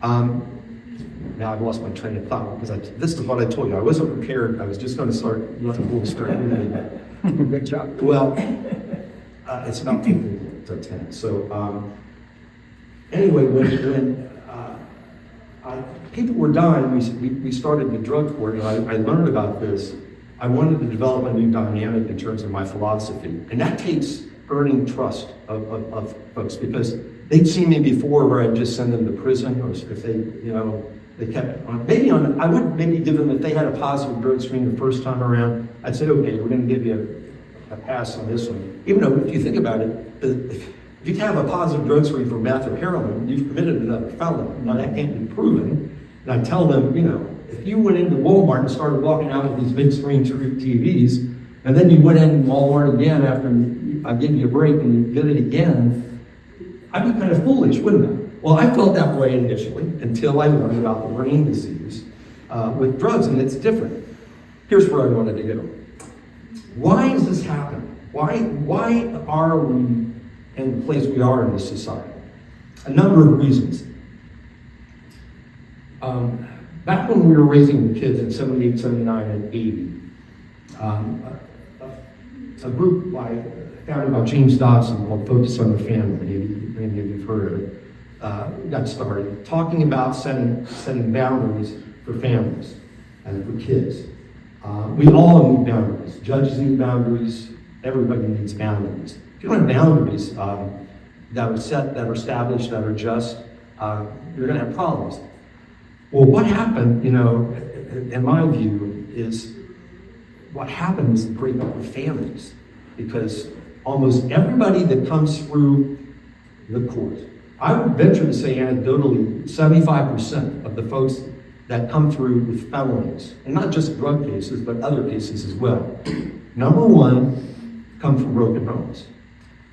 Now I've lost my train of thought because this is what I told you. I wasn't prepared. I was just going to letting people start. Good job. Well, it's about 10 to 10. So anyway, when people were dying, we started the drug court, and I learned about this. I wanted to develop a new dynamic in terms of my philosophy, and that takes earning trust of folks, because they'd seen me before where I'd just send them to prison, or if they kept on. I would maybe give them, if they had a positive drug screen the first time around, I'd say, okay, we're going to give you a pass on this one. Even though, if you think about it, if you have a positive drug screen for meth or heroin, you've committed another felony. Now that can't be proven. And I tell them, if you went into Walmart and started walking out with these big screen TVs, and then you went in Walmart again after I gave you a break and you did it again, I'd be kind of foolish, wouldn't I? Well, I felt that way initially until I learned about the brain disease with drugs, and it's different. Here's where I wanted to go. Why is this happening? Why are we in the place we are in this society? A number of reasons. Back when we were raising the kids in 78, 79, and 80, a group founded by James Dodson called Focus on the Family, maybe you've heard of it, got started talking about setting boundaries for families and for kids. We all need boundaries. Judges need boundaries. Everybody needs boundaries. If you don't have boundaries that are set, that are established, that are just, you're going to have problems. Well, what happened, in my view, is what happened is the breakup of families, because almost everybody that comes through the court, I would venture to say anecdotally, 75% of the folks that come through with felonies, and not just drug cases, but other cases as well, number one, come from broken homes.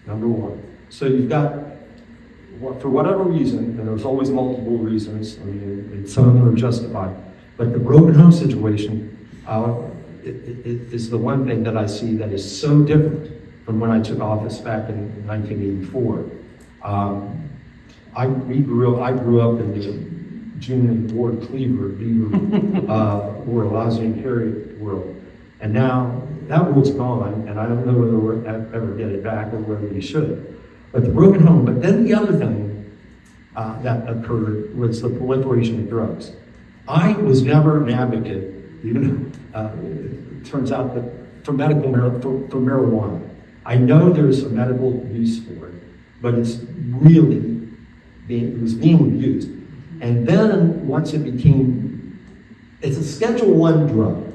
Number one. So you've got, for whatever reason, and there's always multiple reasons, some of them are justified, but the broken home situation is the one thing that I see that is so different from when I took office back in 1984. I grew up in the June and Ward Cleaver, Beaver, world, Ozzie and Harriet world. And now that world's gone, and I don't know whether we'll ever get it back or whether we should. But the broken home. But then the other thing that occurred was the proliferation of drugs. I was never an advocate, even it turns out that for medical for marijuana. I know there's a medical use for it, but it was being abused. And then once it became, it's a Schedule 1 drug,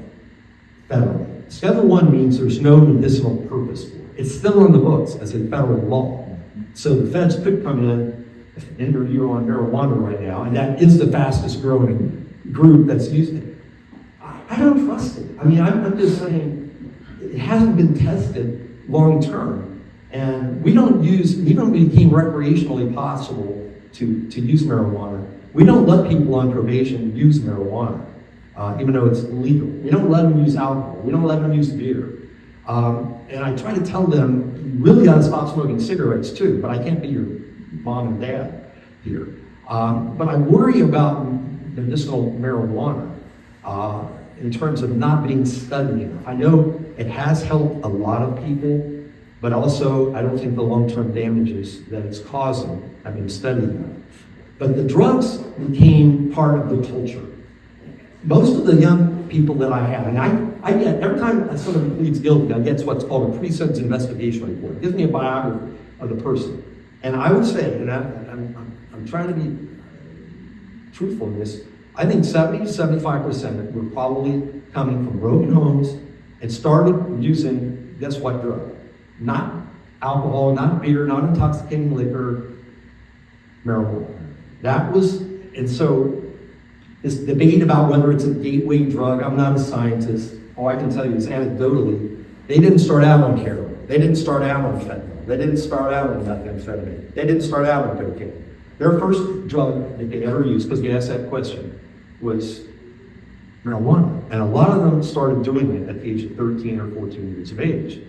federally. Schedule 1 means there's no medicinal purpose for it. It's still on the books as a federal law. So the feds could come in, enter you on marijuana right now, and that is the fastest growing group that's using it. I don't trust it. I mean, I'm just saying, it hasn't been tested long term. And we don't use, even when it became recreationally possible to use marijuana, we don't let people on probation use marijuana, even though it's illegal. We don't let them use alcohol. We don't let them use beer. And I try to tell them, you really gotta stop smoking cigarettes too, but I can't be your mom and dad here. But I worry about medicinal marijuana in terms of not being studied enough. I know it has helped a lot of people, but also I don't think the long-term damages that it's causing have been studied enough. But the drugs became part of the culture. Most of the young people that I have, and I get, every time somebody pleads guilty, I get what's called a pre-sentence investigation report. It gives me a biography of the person. And I would say, and I'm trying to be truthful in this, I think 70 to 75% were probably coming from broken homes and started using, guess what drug? Not alcohol, not beer, not intoxicating liquor, marijuana. That was, and so this debate about whether it's a gateway drug, I'm not a scientist. All I can tell you is anecdotally, they didn't start out on heroin. They didn't start out on fentanyl. They didn't start out on methamphetamine. They didn't start out on cocaine. Their first drug that they ever used, because we asked that question, was marijuana. And a lot of them started doing it at the age of 13 or 14 years of age.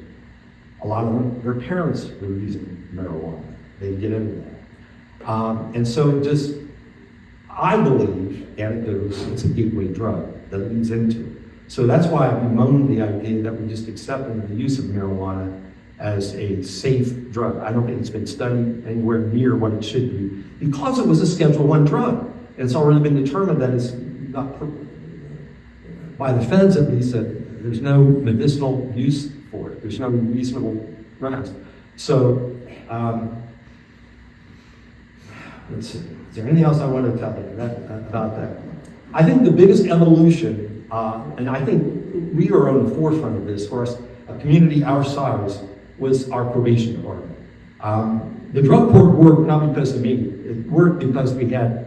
A lot of them, their parents were using marijuana. They get into that. And so just, I believe, anecdotally, it's a gateway drug that leads into it. So that's why I bemoan the idea that we just accept the use of marijuana as a safe drug. I don't think it's been studied anywhere near what it should be, because it was a Schedule 1 drug. And it's already been determined that it's not, by the feds at least, that there's no medicinal use for it. There's no reasonable grounds. So, let's see. Is there anything else I want to tell you about that? I think the biggest evolution, and I think we are on the forefront of this for us, a community our size, was our probation department. The drug court worked not because of me, it worked because we had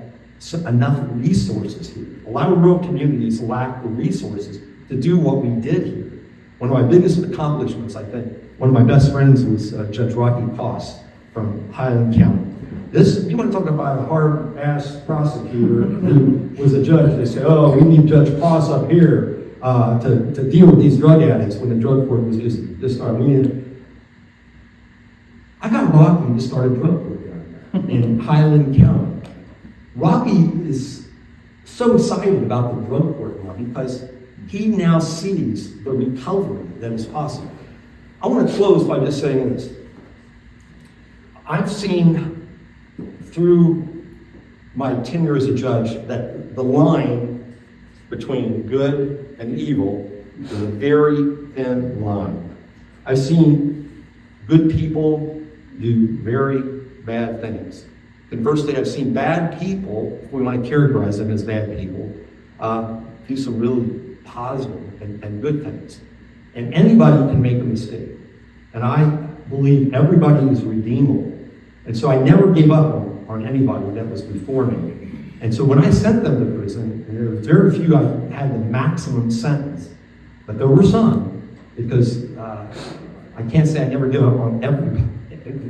enough resources here. A lot of rural communities lack the resources to do what we did here. One of my biggest accomplishments, I think, one of my best friends was Judge Rocky Koss from Highland County. This, you want to talk about a hard-ass prosecutor who was a judge. They say, oh, we need Judge Koss up here to deal with these drug addicts when the drug court was just started. I got Rocky to start a drug court down there in Highland County. Rocky is so excited about the drug court now because he now sees the recovery that is possible. I want to close by just saying this. I've seen through my tenure as a judge that the line between good and evil is a very thin line. I've seen good people do very bad things. Conversely, I've seen bad people, if we want to characterize them as bad people, do some really positive and good things. And anybody can make a mistake. And I believe everybody is redeemable. And so I never gave up on anybody that was before me. And so when I sent them to prison, and there were very few I had the maximum sentence, but there were some, because I can't say I never give up on everybody.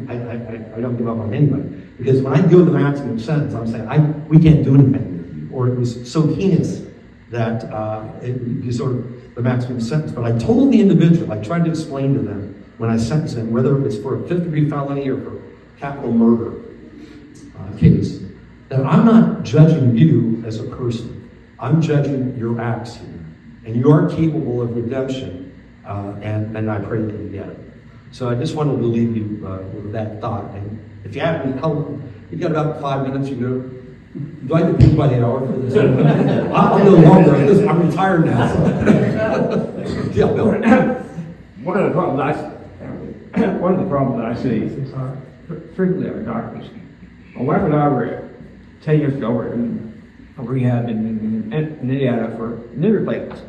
I don't give up on anybody. Because when I give the maximum sentence, I'm saying, we can't do anything with you. Or it was so heinous that it was sort of the maximum sentence. But I told the individual, I tried to explain to them when I sentenced them, whether it's for a 5th-degree felony or for capital murder case, that I'm not judging you as a person. I'm judging your acts here. And you are capable of redemption, and I pray that you get it. So I just wanted to leave you with that thought. And if you have any help, you've got about 5 minutes, you go. Do I get paid by the hour for this? I'll go longer. I'm retired now. So. Yeah, Bill. One of the problems one of the problems that I see frequently are doctors. My wife and I were 10 years ago, were in a rehab in Indiana for knee replacements.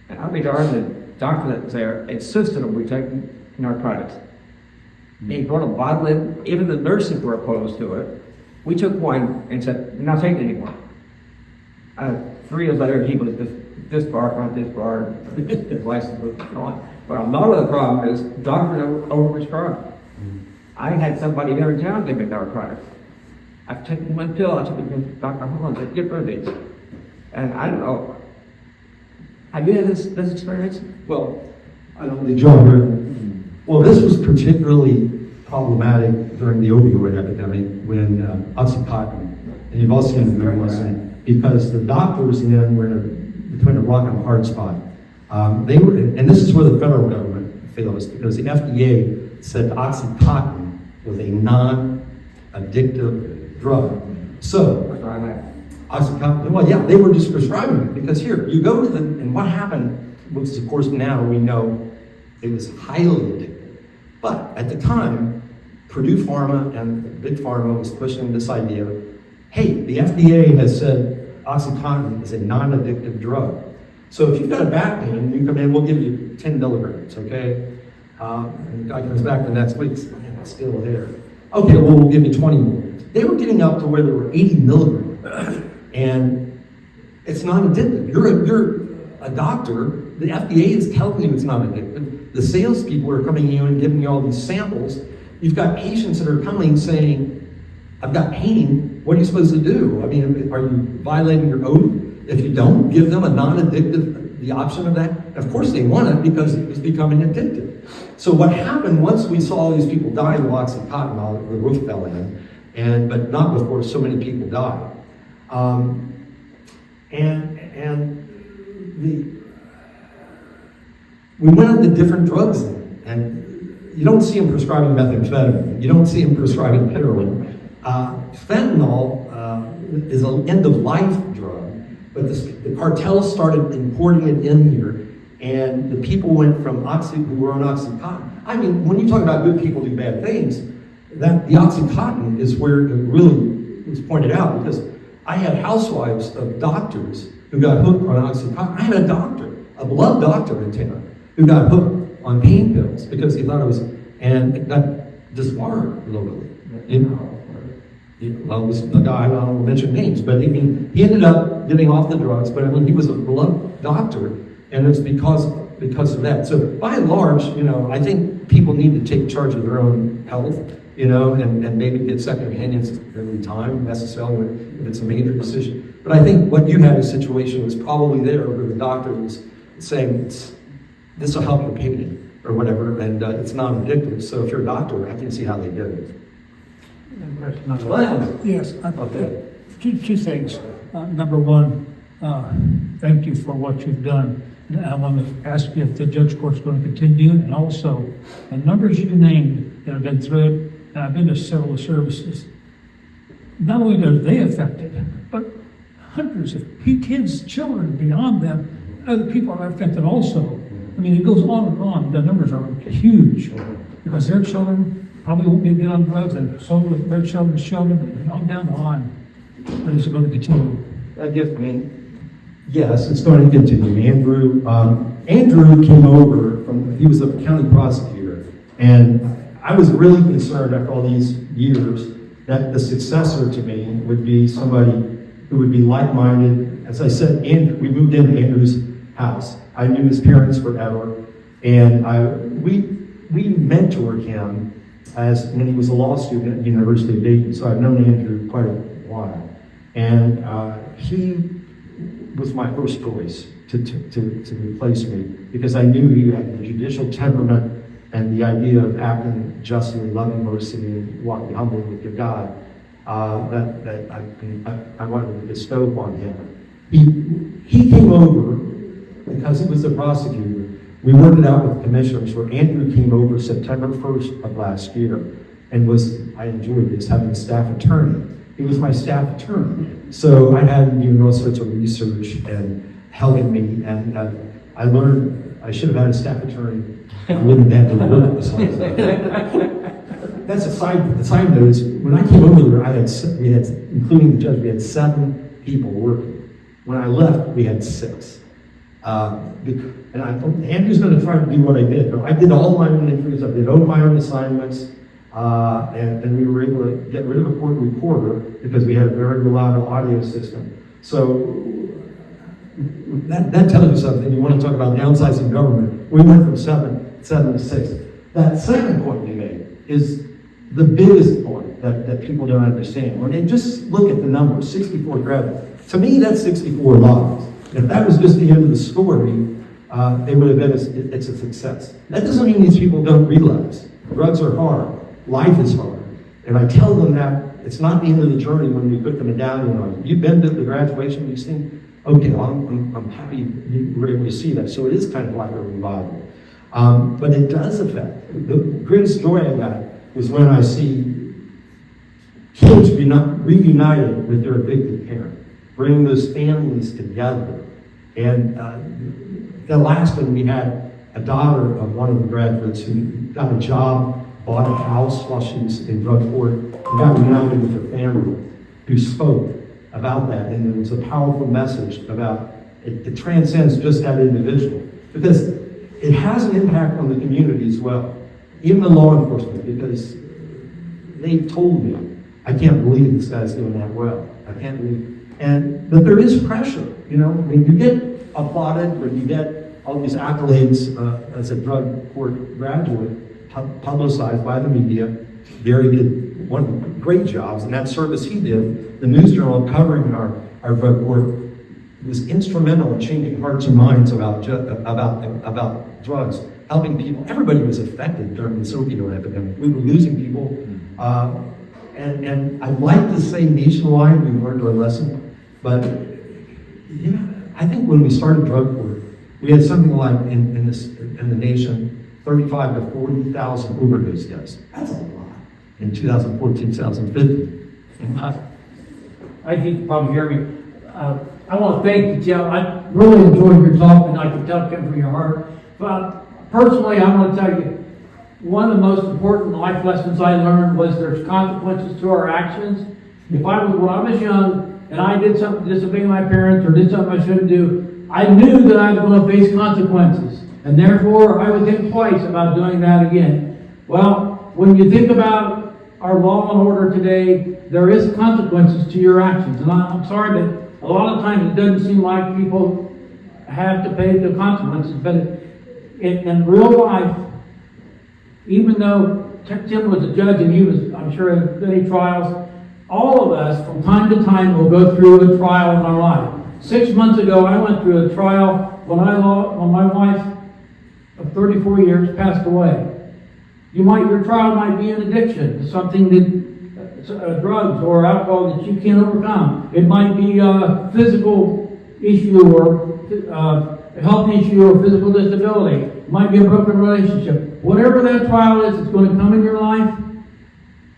And I'll be darned, the doctor that was there insisted on we taking narcotics. He brought a bottle in, even the nurses were opposed to it. We took one and said, "We're not taking it anymore." 3 years later, he was disbarred, his license was gone. But another problem is doctors overprescribe. I had somebody here in town give me narcotics. I've taken one pill, I took it to Dr. Holland, said, "Get rid of these." And I don't know. Have you had this experience? Well, I don't, did you all hear that? Well, this was particularly problematic during the opioid epidemic when Oxycontin, and you've all seen the memoirs, because the doctors then were between a rock and a hard spot. They were, and this is where the federal government fails, because the FDA said Oxycontin was a non-addictive drug. So, Oxycontin, well, yeah, they were just prescribing it, because here, you go to them, and what happened was, of course, now we know it was highly addictive. But at the time, Purdue Pharma and Big Pharma was pushing this idea, hey, the FDA has said Oxycontin is a non-addictive drug. So if you've got a back pain, you come in, we'll give you 10 milligrams, okay? And the guy comes back the next week, says, man, it's still there. Okay, well, we'll give you 20 milligrams. They were getting up to where there were 80 milligrams. And it's not addictive. You're a doctor, the FDA is telling you it's not addictive. The salespeople are coming to you and giving you all these samples. You've got patients that are coming saying, I've got pain, what are you supposed to do? I mean, are you violating your oath? If you don't give them a non-addictive, the option of that, of course they want it because it was becoming addictive. So what happened once we saw all these people die of Oxycontin, the roof fell in, but not before so many people died. We went on to different drugs then, and you don't see them prescribing methamphetamine, you don't see them prescribing heroin. Fentanyl is an end-of-life drug, but the cartels started importing it in here, and the people went from who were on Oxycontin. I mean, when you talk about good people do bad things, that the Oxycontin is where it really was pointed out, because I had housewives of doctors who got hooked on Oxycontin. I had a doctor, a beloved doctor in town, who got hooked on pain pills because he thought it was, and it got disbarred locally. Well, it was a guy, I don't mention names, but I mean, he ended up getting off the drugs, but I mean, he was a beloved doctor, and it's because of that. So by and large, I think people need to take charge of their own health, and maybe get second opinions every time necessarily if it's a major decision. But I think what you had a situation was probably there where the doctor was saying, this will help your pain or whatever, and it's non-addictive. So if you're a doctor, I can see how they did it. Yes, Okay. two things. Number one, thank you for what you've done. And I want to ask you if the judge court's going to continue, and also the numbers you named that have been through it, and I've been to several services. Not only are they affected, but hundreds of kids, children beyond them, other people are affected also. I mean, it goes on and on. The numbers are huge because their children probably won't be on drugs, and so will their children's children, and on down the line. But it's going to continue. Yes, it's going to continue. Andrew came over he was a county prosecutor, and I was really concerned after all these years that the successor to me would be somebody who would be like-minded. As I said, we moved into Andrew's house. I knew his parents forever, and we mentored him when he was a law student at the University of Dayton, so I've known Andrew quite a while. And he was my first choice to replace me, because I knew he had the judicial temperament and the idea of acting justly, loving mercy, and walking humbly with your God that I wanted to bestow upon him. He came over because he was the prosecutor. We worked it out with commissioners where Andrew came over September 1st of last year and I enjoyed this, having a staff attorney. He was my staff attorney. So I had him doing all sorts of research and helping me, and I I learned I should have had a staff attorney. I wouldn't have had to work this whole time. That's a side note. Is when I came over there, we had, including the judge, we had 7 people working. When I left, we had 6. And I thought, Andrew's going to try to do what I did. But I did all my own entries. I did all my own assignments. And we were able to get rid of a court reporter because we had a very reliable audio system. So that tells you something. You want to talk about downsizing government. We went from 7 to 6. That second point you made is the biggest point that people don't understand. When they just look at the number, 64 graduates, to me that's 64 lives. If that was just the end of the story, it would have been it's a success. That doesn't mean these people don't relapse. Drugs are hard. Life is hard. And I tell them that it's not the end of the journey when we put the medallion on. You've been to the graduation, you've seen, okay, well, I'm happy you were able to see that. So it is kind of like a revival. But it does affect. The greatest joy I got is when I see kids reunited with their addicted parent, bring those families together. And the last one, we had a daughter of one of the graduates who got a job, bought a house while she was in drug court, and got reunited with her family, who spoke about that. And it was a powerful message about it transcends just that individual, because it has an impact on the community as well, even the law enforcement, because they told me, I can't believe this guy's doing that well. I can't believe. But there is pressure, you know. When you get applauded, when you get all these accolades as a drug court graduate, publicized by the media, Gary did one great jobs, and that service he did, the News Journal covering our drug court, was instrumental in changing hearts and minds about drugs, helping people. Everybody was affected during this opioid epidemic. We were losing people. And I'd like to say nationwide we learned our lesson, but you know, I think when we started drug court, we had something like in the nation 35 to 40,000 overdose deaths. That's a lot. In 2014, 2015. I think you probably hear me. I want to thank you, Jeff. I really enjoyed your talk, and I can tell it came from your heart. But personally, I want to tell you, one of the most important life lessons I learned was there's consequences to our actions. When I was young and I did something to disobey my parents or did something I shouldn't do, I knew that I was going to face consequences. And therefore, I would think twice about doing that again. Well, when you think about our law and order today, there is consequences to your actions. And I'm sorry, but a lot of times it doesn't seem like people have to pay the consequences. But in real life, even though Tim was a judge and he was, I'm sure, in many trials, all of us from time to time will go through a trial in our life. 6 months ago, I went through a trial when my wife of 34 years passed away. Your trial might be an addiction to something that drugs or alcohol that you can't overcome. It might be a physical issue or a health issue or physical disability. It might be a broken relationship. Whatever that trial is that's going to come in your life,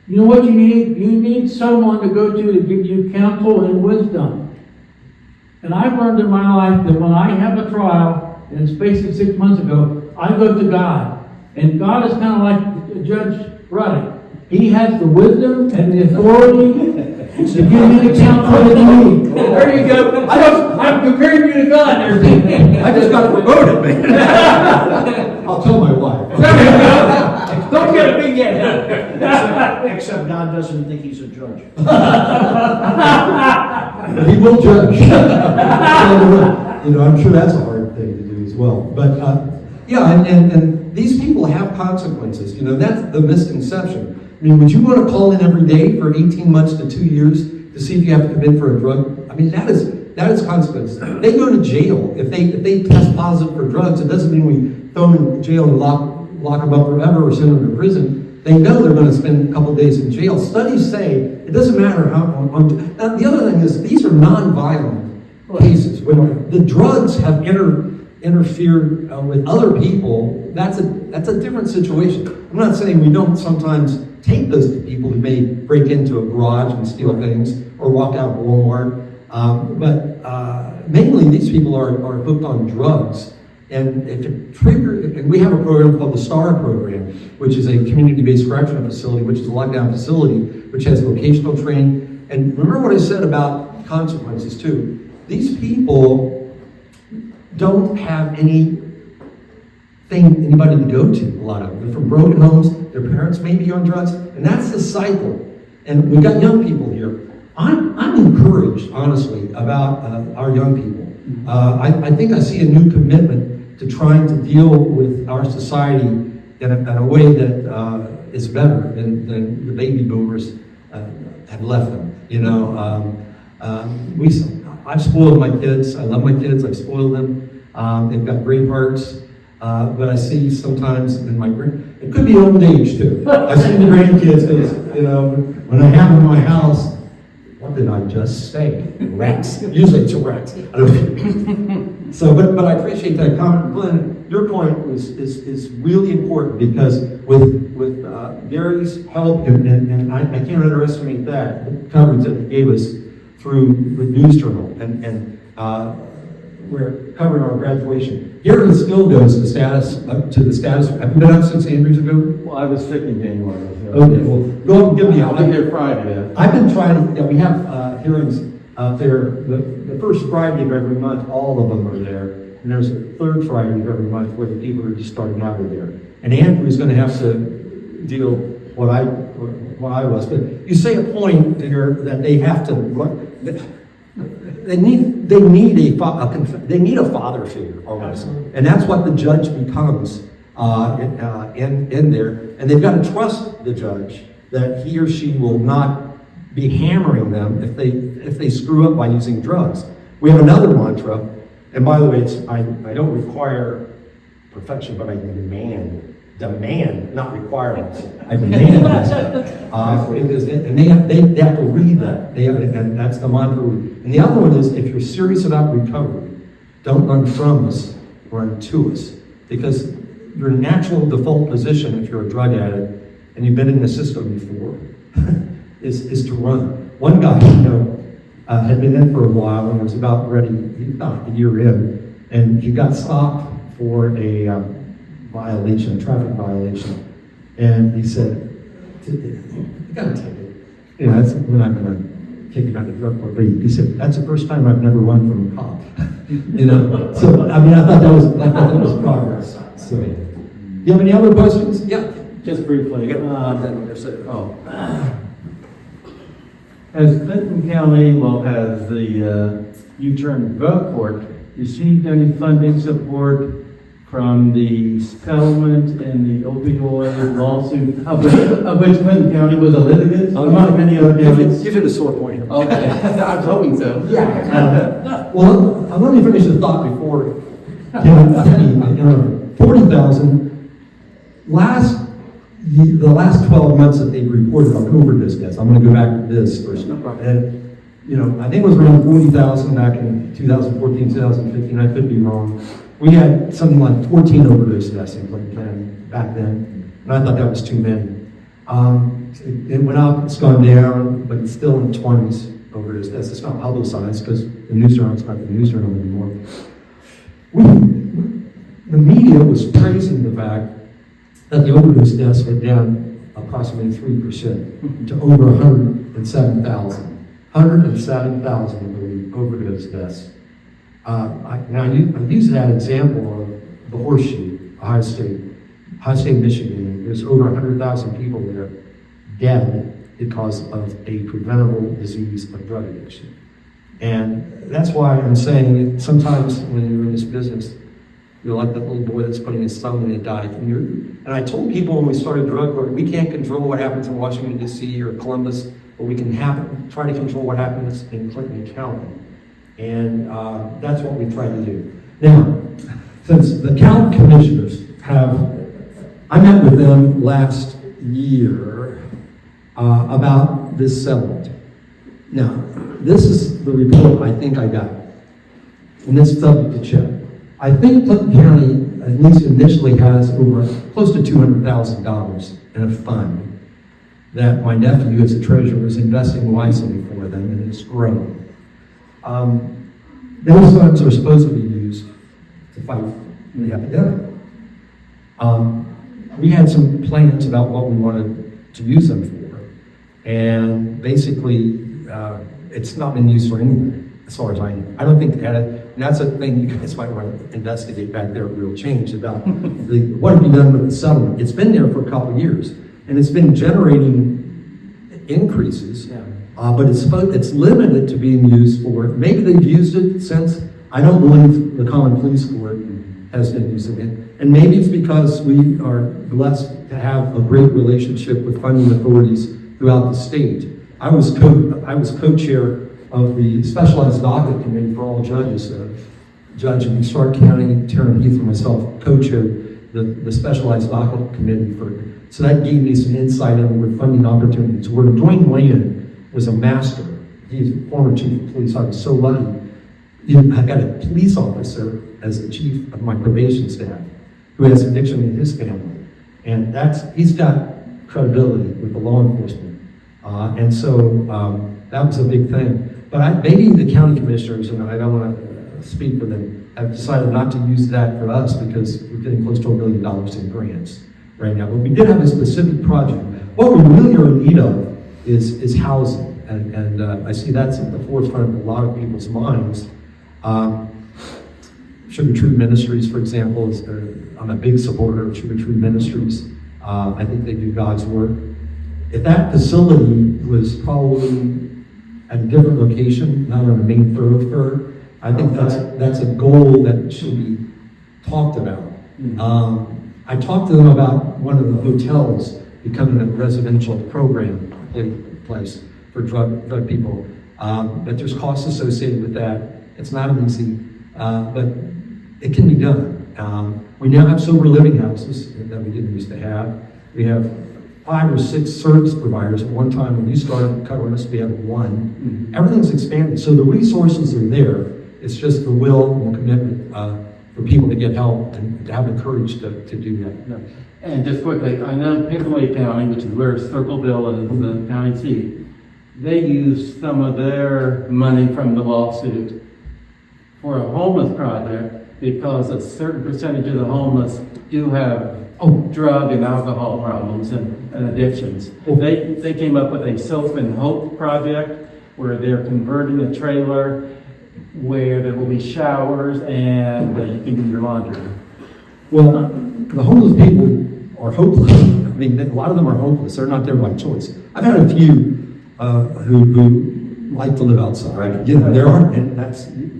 you know what you need? You need someone to go to give you counsel and wisdom. And I've learned in my life that when I have a trial, in the space of 6 months ago, I go to God. And God is kind of like Judge Rudduck. He has the wisdom and the authority to give you the counsel that you need. There you go. I'm comparing you to God there. I just got promoted, man. I'll tell my wife. There you go. Don't get a big head. Except God doesn't think he's a judge. But he will judge. You know, I'm sure that's a hard thing to do as well. But yeah, and these people have consequences. You know, that's the misconception. I mean, would you want to call in every day for 18 months to 2 years to see if you have to come in for a drug? I mean, that is consequences. They go to jail. If they test positive for drugs, it doesn't mean we throw them in jail and lock them up forever or send them to prison. They know they're going to spend a couple of days in jail. Studies say it doesn't matter how. Now, the other thing is these are non-violent cases. When the drugs have interfered with other people, that's a different situation. I'm not saying we don't sometimes take those to people who may break into a garage and steal things or walk out of Walmart, but mainly these people are hooked on drugs. And if it triggers, and we have a program called the STAR program, which is a community-based correctional facility, which is a lockdown facility, which has vocational training. And remember what I said about consequences too. These people don't have anybody to go to, a lot of them. They're from broken homes, their parents may be on drugs, and that's the cycle. And we've got young people here. I'm encouraged, honestly, about our young people. I think I see a new commitment to trying to deal with our society in a way that is better than the baby boomers have left them. You know, I've spoiled my kids. I love my kids. I've spoiled them. They've got great hearts. But I see sometimes in it could be old age too. I see the grandkids, you know, when I have them in my house, what did I just say? Rats. Usually it's rats. I don't So, but I appreciate that comment. Glenn, your point is really important because with Gary's help, and I can't underestimate that, the coverage that he gave us through the News Journal, and we're covering our graduation. Gary still goes to the status. Have you been up since Andrews ago? Well, I was sick in January. So. Okay, well, go and give me I'll be here Friday. Yeah. I've been trying, we have hearings out there, the first Friday of every month, all of them are there. And there's a third Friday of every month where the people are just starting out of there. And Andrew's going to have to deal what I was. But you say a point there that they have to, they need a father figure almost. And that's what the judge becomes in there. And they've got to trust the judge that he or she will not be hammering them if they screw up by using drugs. We have another mantra, and by the way, I don't require perfection, but I demand, not requirements. I demand this. And they have to read that. And that's the mantra. And the other one is, if you're serious about recovery, don't run from us, run to us. Because your natural default position, if you're a drug addict and you've been in the system before, is to run. One guy, had been in for a while and was about ready, about a year in, and he got stopped for a violation, a traffic violation. And he said, "You gotta take it. We're not gonna kick you out of the drug court." But he said, "That's the first time I've never run from a cop." So I thought that was progress. So, do you have any other questions? Yeah. Just briefly. Has Clinton County, has the U-Turn Drug Court received any funding support from the settlement in the opioid lawsuit, of which Clinton County was a litigant, among many other counties? You've hit a sore point. Okay, I was hoping so. Yeah. Let me finish the thought before. 40,000. The last 12 months that they've reported on overdose deaths. I'm going to go back to this first. And I think it was around 40,000 back in 2014, 2015. I could be wrong. We had something like 14 overdose deaths in Clinton County back then, and I thought that was too many. It went up, it's gone down, but it's still in the 20s overdose deaths. It's not publicized because the news journal's not the news journal anymore. The media was praising the fact that the overdose deaths went down approximately 3% to over 107,000. 107,000, I believe, overdose deaths. I use that example of the Horseshoe, Ohio State, Michigan. There's over 100,000 people there dead because of a preventable disease of drug addiction. And that's why I'm saying sometimes when you're in this business, you're like that little boy that's putting his thumb in a dike. And I told people when we started drug court, we can't control what happens in Washington, D.C. or Columbus, but we can try to control what happens in Clinton County. And that's what we try to do. Now, since the county commissioners I met with them last year about this settlement. Now, this is the report I think I got, and it's subject to check. I think Clinton County, at least initially, has over close to $200,000 in a fund that my nephew, as a treasurer, is investing wisely for them, and it's growing. Those funds are supposed to be used to fight the epidemic. We had some plans about what we wanted to use them for, and basically, it's not been used for anything, as far as I know. I don't think they had it, and that's a thing you guys might want to investigate back there at Real Change about what have you done with the settlement. It's been there for a couple of years, and it's been generating increases, but it's limited to being used for, maybe they've used it since, I don't believe the Common Police Court has been using it. And maybe it's because we are blessed to have a great relationship with funding authorities throughout the state. I was co-chair of the Specialized Docket Committee for all judges. Judge in Stark County, Taryn Heath, and myself co-chaired the Specialized Docket Committee so that gave me some insight into where funding opportunities were. Dwayne Wayne was a master. He's a former chief of police. I was so lucky. I got a police officer as the chief of my probation staff who has addiction in his family. And he's got credibility with the law enforcement. And so that was a big thing. But maybe the county commissioners, and I don't want to speak for them, have decided not to use that for us because we're getting close to $1 million in grants right now. But we did have a specific project. What we really are in need of is housing. And I see that's at the forefront of a lot of people's minds. Sugar Tree Ministries, for example, I'm a big supporter of Sugar Tree Ministries. I think they do God's work. If that facility was probably at a different location, not on a main thoroughfare, I think that's a goal that should be talked about. I talked to them about one of the hotels becoming a residential program place for drug people, but there's costs associated with that. It's not easy, but it can be done. We now have sober living houses that we didn't used to have. We have 5 or 6 service providers. At one time, when you started covering us, we had 1. Everything's expanded, so the resources are there. It's just the will and the commitment for people to get help and to have the courage to do that. And just quickly, I know Pickaway County, which is where Circleville is, the county seat, they used some of their money from the lawsuit for a homeless project because a certain percentage of the homeless do have drug and alcohol problems and addictions. They came up with a Soap and Hope project where they're converting a trailer where there will be showers and you can do your laundry. Well, the homeless people are hopeless. I mean, a lot of them are hopeless. They're not there by choice. I've had a few who like to live outside. Right. You know, there are, and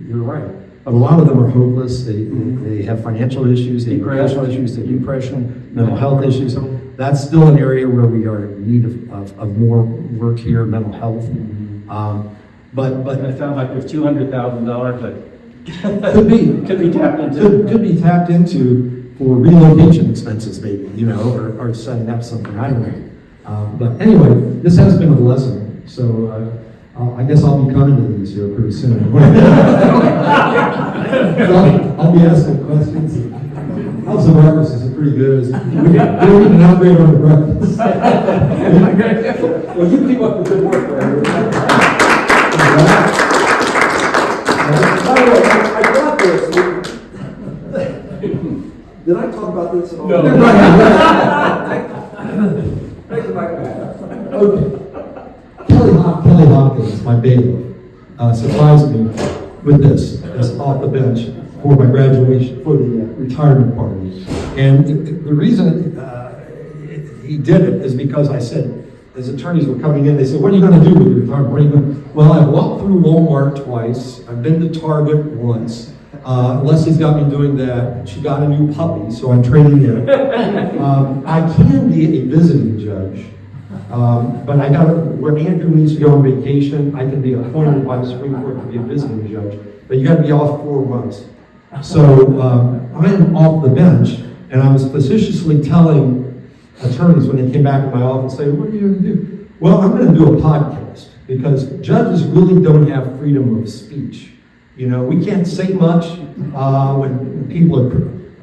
you're right. But a lot of them are hopeless. They have financial issues, they have personal issues, they have depression, mental health issues. That's still an area where we are in need of more work here, mental health. But it sounds like there's $200,000 that could be tapped into. Could be tapped into for relocation expenses, maybe, you know, or setting up something. I don't know. But anyway, this has been a lesson. So I guess I'll be coming to these here pretty soon. I'll be asking questions. How's the breakfast? Is it pretty good? We're getting an upgrade on the breakfast. Well, you keep up the good work there. By the way, I got this. Did I talk about this at all? No. Thank you, Michael. Okay. Kelly Hopkins, my bailiff, surprised me with this off the bench for my graduation, for the retirement party. And the reason he did it is because I said, as attorneys were coming in, they said, what are you going to do with your retirement? What are you going to? Well, I've walked through Walmart twice. I've been to Target once. Leslie's got me doing that. She got a new puppy, so I'm training in. I can be a visiting judge. But where Andrew needs to go on vacation, I can be appointed by the Supreme Court to be a visiting judge. But you got to be off 4 months. So I'm off the bench, and I was facetiously telling attorneys when they came back to my office, say, what are you going to do? Well, I'm going to do a podcast because judges really don't have freedom of speech. You know, we can't say much when people are,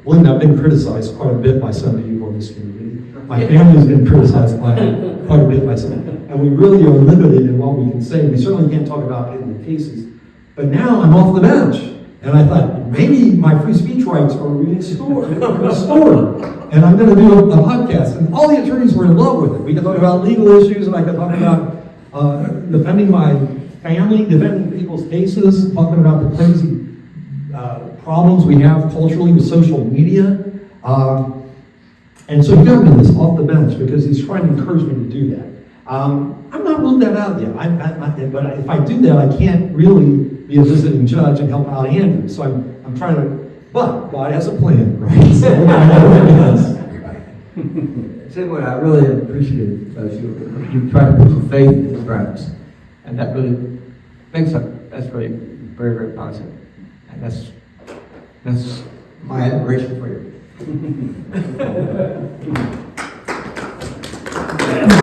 believe me, I've been criticized quite a bit by some people in this community. My family's been criticized quite a bit by some, and we really are limited in what we can say. We certainly can't talk about it in the cases. But now I'm off the bench, And I thought, maybe my free speech rights are restored. And I'm gonna do a podcast. And all the attorneys were in love with it. We could talk about legal issues, and I could talk about defending my family, defending people's cases, talking about the crazy problems we have culturally with social media. And so he got me this off the bench because he's trying to encourage me to do that. I'm not ruled that out yet. But if I do that, I can't really be a visiting judge and help out Andrew. So I'm trying to, but God has a plan, right? So I know what it is. Say what I really appreciate about you try to put your faith into practice. And that really that's really very, very positive. And that's my admiration for you.